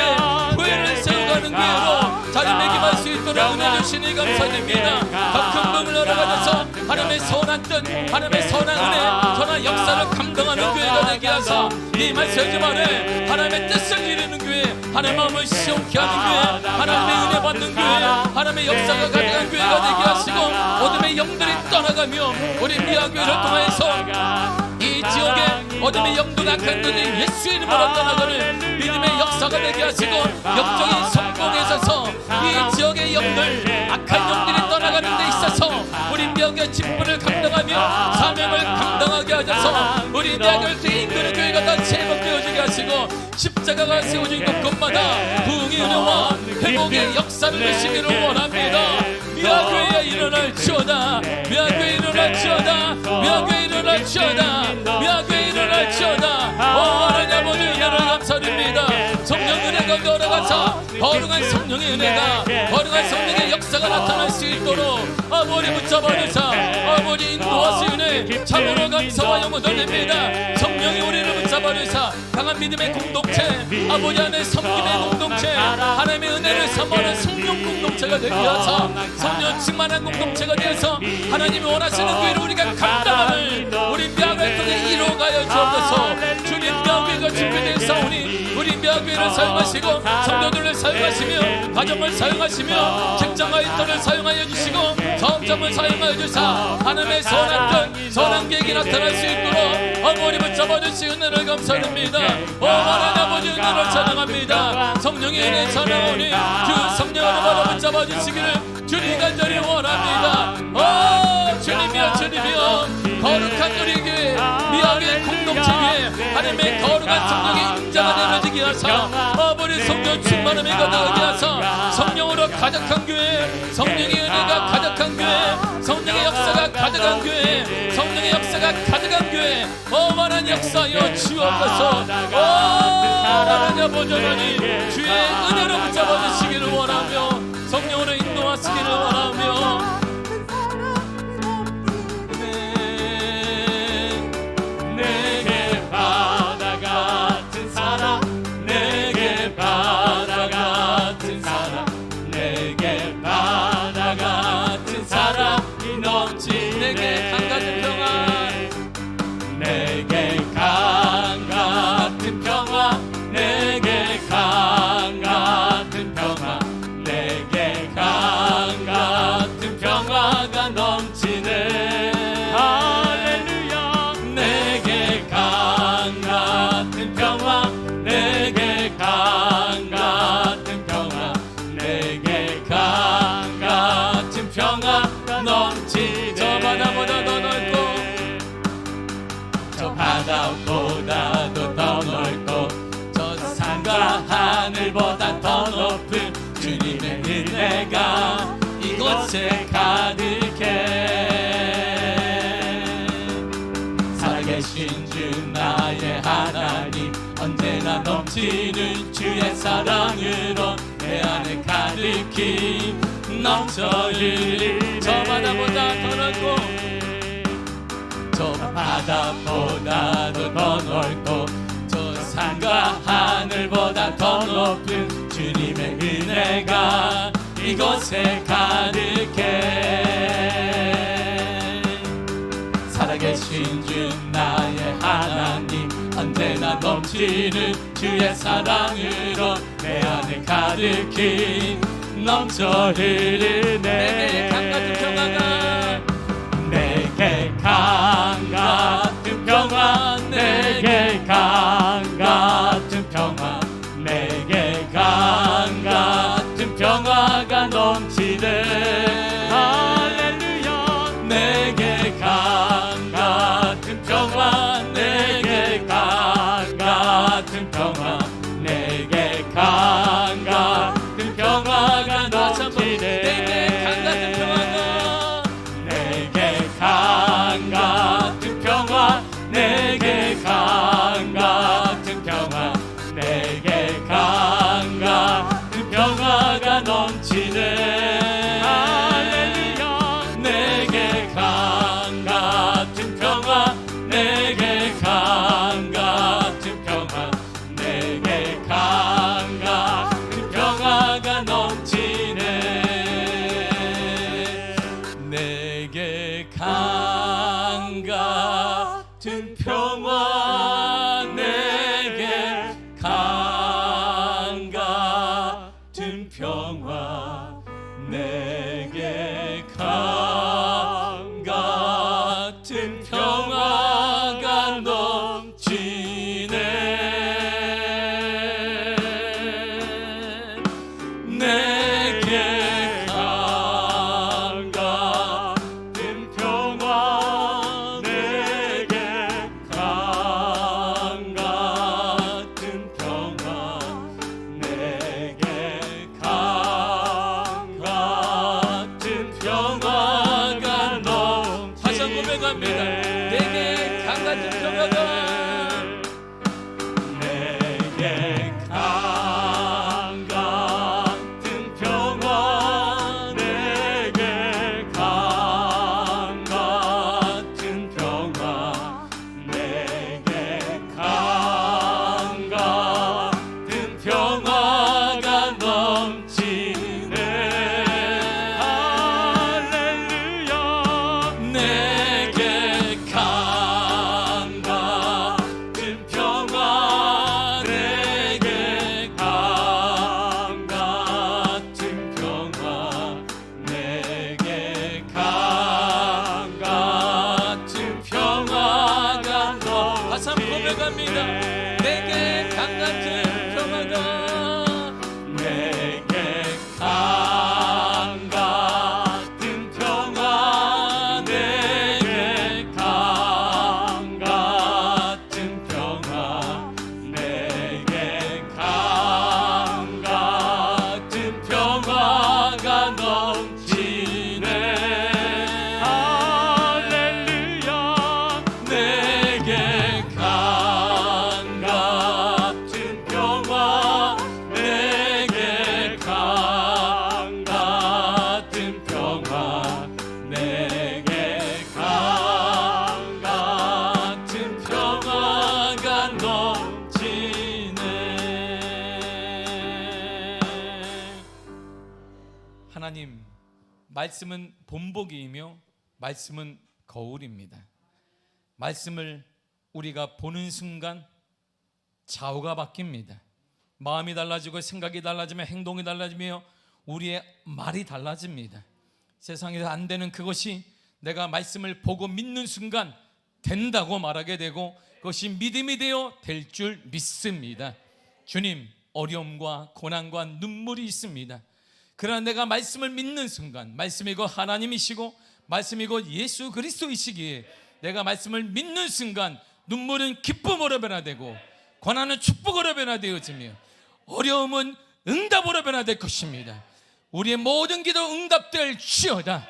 Speaker 1: 교회를 세워가는 교회로 자리매김할 수 있도록 은혜 주시니 감사드립니다. 더 큰 부흥을 허락하셔서 하나님의 선한 뜻 하나님의 선한 은혜 선한 역사를 감당하는 교회가 되게 하사 이 말씀 안에 하나님의 뜻을 이루는 교회 하나님의 마음을 시원케 하는 교회 하나님의 은혜 받는 교회 하나님의 역사가 가득한 교회가 되게 하시고 어둠의 영들이 떠나가며 우리 미아교회를 통해서 이 지역에 어둠의 영도가 간들이 예수의 이름으로 떠나가는 믿음의 역사가 되게 하시고 영적인 성공에 있어서 이 지역의 영들 악한 영들이 떠나가는 데 있어서 우리 미아교회 직분을 감당하며 사명을 감당하게 하셔서 우리 미아교회 인근의 교회가 다 제복되어지게 하시고 십자가가 세워진 곳곳마다 부흥의 은혜와 회복의 역사를 내시기를 원합니다. 미아교회에 일어날지어다 미아교회에 일어날지어다 미아교회에 일어날지어다 미아교회에 일어날지어다 오 하나님 아버지 은혜를 감사드립니다. 성령 은혜가 돌아가사 거룩한 성령의 은혜가 거룩한 성령의 역사가 나타날 수 있도록 아버지 붙잡아주사 아버지 인도하시 은혜 참으로 감사와 영원 돌립니다. 성령이 우리를 붙잡아주사 강한 믿음의 공동체 아버지 안에 섬김의 공동체 하나님의 은혜를 사모하는 성령 공동체가 되게 하사 성령 충만한 공동체가 되어서 하나님이 원하시는 교회를 우리가 감당하는 우리 미아교회 통해 이루어가야 하여 주옵소서. 주님 명예가 준비된 사오니 우리 명예를 사용하시고 성도들을 사용하시며 가정을 사용하시며 직장과 인터를 사용하여 주시고 점점을 사용하여 주사 하나님의 선한 계획이 나타날 수 있도록 어머니 붙잡아 주시는 은혜를 감사드립니다. 오 하나님 아버지 은혜를 찬양합니다. 성령의 은혜 찬양하오니 주 성령을 바로 붙잡아 주시기를 주님 간절히 원합니다. 오 주님이여 주님이여 거룩한 우리 교회 미학의 공동체 위에 하나님의 거룩한 성령의 임자가 내려지게 하사 아버지 성령 충만함이 가득하게 하사 성령으로 가득한 교회 성령의 은혜가 가득한 교회 성령의 역사가 가득한 교회 성령의 역사가 가득한 교회 어마어마한 역사여 주옵소서. 하나님 아버지 주의 은혜로 붙잡아 주시기를 원하며 성령으로 인도하시기를 원하며
Speaker 2: 내게 바다 같은 사랑 내게 바다 같은 사랑 내게 바다 같은 사랑이 넘치
Speaker 1: 내게 강 같은 평화
Speaker 2: 내게 강 같은 평화 내게 강 같은 평화 내게 강 같은 평화가 넘치네. 할렐루야. 내게 강 같은 평화 내게 강 같은 평화 내게 강 같은 평화가 넘치네.
Speaker 1: 저 바다보다 더 넓고
Speaker 2: 저 바다보다도 더 넓고 저 산과 하늘보다 더 높은 주님의 은혜가 이곳에 가득해. 살아계신 주 나의 하나님 언제나 넘치는 주의 사랑으로 내 안에 가득히 넘쳐 흐르네.
Speaker 1: 저 바다보다 더 넓고
Speaker 2: 저 바다보다도 더 넓고 저 산과 하늘보다 더 높은 주님의 은혜가 이곳에 가득해. 살아계신 주 나의 하나님 언제나 넘치는 주의 사랑으로 내 안에 가득히 넘쳐 흐르네.
Speaker 1: 내게 강 같은 평화가
Speaker 2: 내게 강 같은 평화 내게 강 같은 평화 내게 강 같은 평화가 넘치네. 할렐루야. 내게 강 같은 평화 내게 강 같은 평화 내게 강 같은 평화가 넘치네.
Speaker 1: 내게 강 같은 평화가
Speaker 2: 내게 강 같은 평화 내게 강
Speaker 1: 내게 강 같은 평화가
Speaker 2: 내게 강 같은 평화 내게 강 같은 평화 내게 강 같은 평화가 넘치네 할렐루야 내게 강 같은 평화 내게 강 같은 평화 내게 강 같은 평화가 넘치네.
Speaker 1: 하나님, 말씀은 본보기이며 말씀은 거울입니다. 말씀을 우리가 보는 순간 좌우가 바뀝니다. 마음이 달라지고 생각이 달라지며 행동이 달라지며 우리의 말이 달라집니다. 세상에서 안 되는 그것이 내가 말씀을 보고 믿는 순간 된다고 말하게 되고 그것이 믿음이 되어 될 줄 믿습니다. 주님, 어려움과 고난과 눈물이 있습니다. 그러나 내가 말씀을 믿는 순간 말씀이 곧 하나님이시고 말씀이 곧 예수 그리스도이시기에 내가 말씀을 믿는 순간 눈물은 기쁨으로 변화되고 고난은 축복으로 변화되어지며 어려움은 응답으로 변화될 것입니다. 우리의 모든 기도 응답될지어다.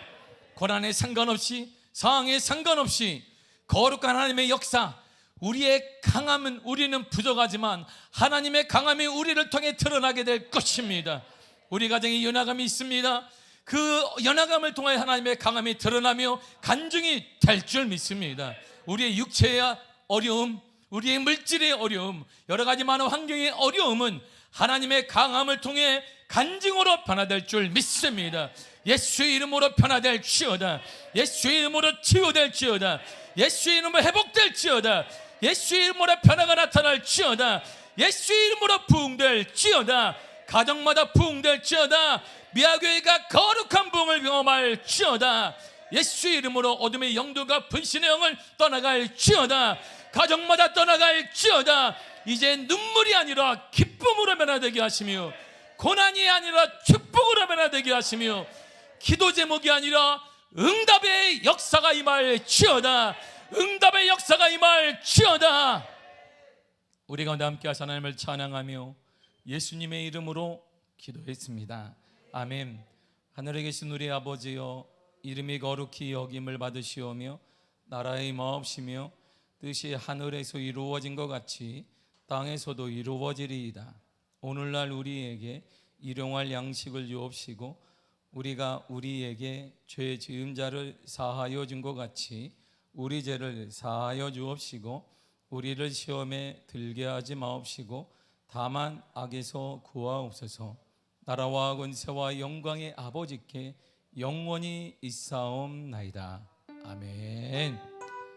Speaker 1: 고난에 상관없이 상황에 상관없이 거룩한 하나님의 역사, 우리의 강함은 우리는 부족하지만 하나님의 강함이 우리를 통해 드러나게 될 것입니다. 우리 가정에 연약함이 있습니다. 그 연약함을 통해 하나님의 강함이 드러나며 간증이 될 줄 믿습니다. 우리의 육체의 어려움, 우리의 물질의 어려움, 여러 가지 많은 환경의 어려움은 하나님의 강함을 통해 간증으로 변화될 줄 믿습니다. 예수의 이름으로 변화될지어다. 예수의 이름으로 치유될지어다. 예수의 이름으로 회복될지어다. 예수의 이름으로 변화가 나타날지어다. 예수의 이름으로 부흥될지어다. 가정마다 부흥될지어다. 미아교회가 거룩한 부흥을 경험할지어다. 예수의 이름으로 어둠의 영들과 분신의 영을 떠나갈지어다. 가정마다 떠나갈지어다. 이제 눈물이 아니라 기쁨으로 변화되게 하시며 고난이 아니라 축복으로 변화되게 하시며 기도 제목이 아니라 응답의 역사가 임할지어다. 응답의 역사가 임할지어다. 우리 가운데 함께 하신 하나님을 찬양하며 예수님의 이름으로 기도했습니다. 아멘. 하늘에 계신 우리 아버지여, 이름이 거룩히 여김을 받으시오며 나라의 마옵시며 뜻이 하늘에서 이루어진 것 같이 땅에서도 이루어지리이다. 오늘날 우리에게 일용할 양식을 주옵시고 우리가 우리에게 죄 지은 자를 사하여 준 것 같이 우리 죄를 사하여 주옵시고 우리를 시험에 들게 하지 마옵시고 다만 악에서 구하옵소서. 나라와 권세와 영광의 아버지께 영원히 있사옵나이다. 아멘.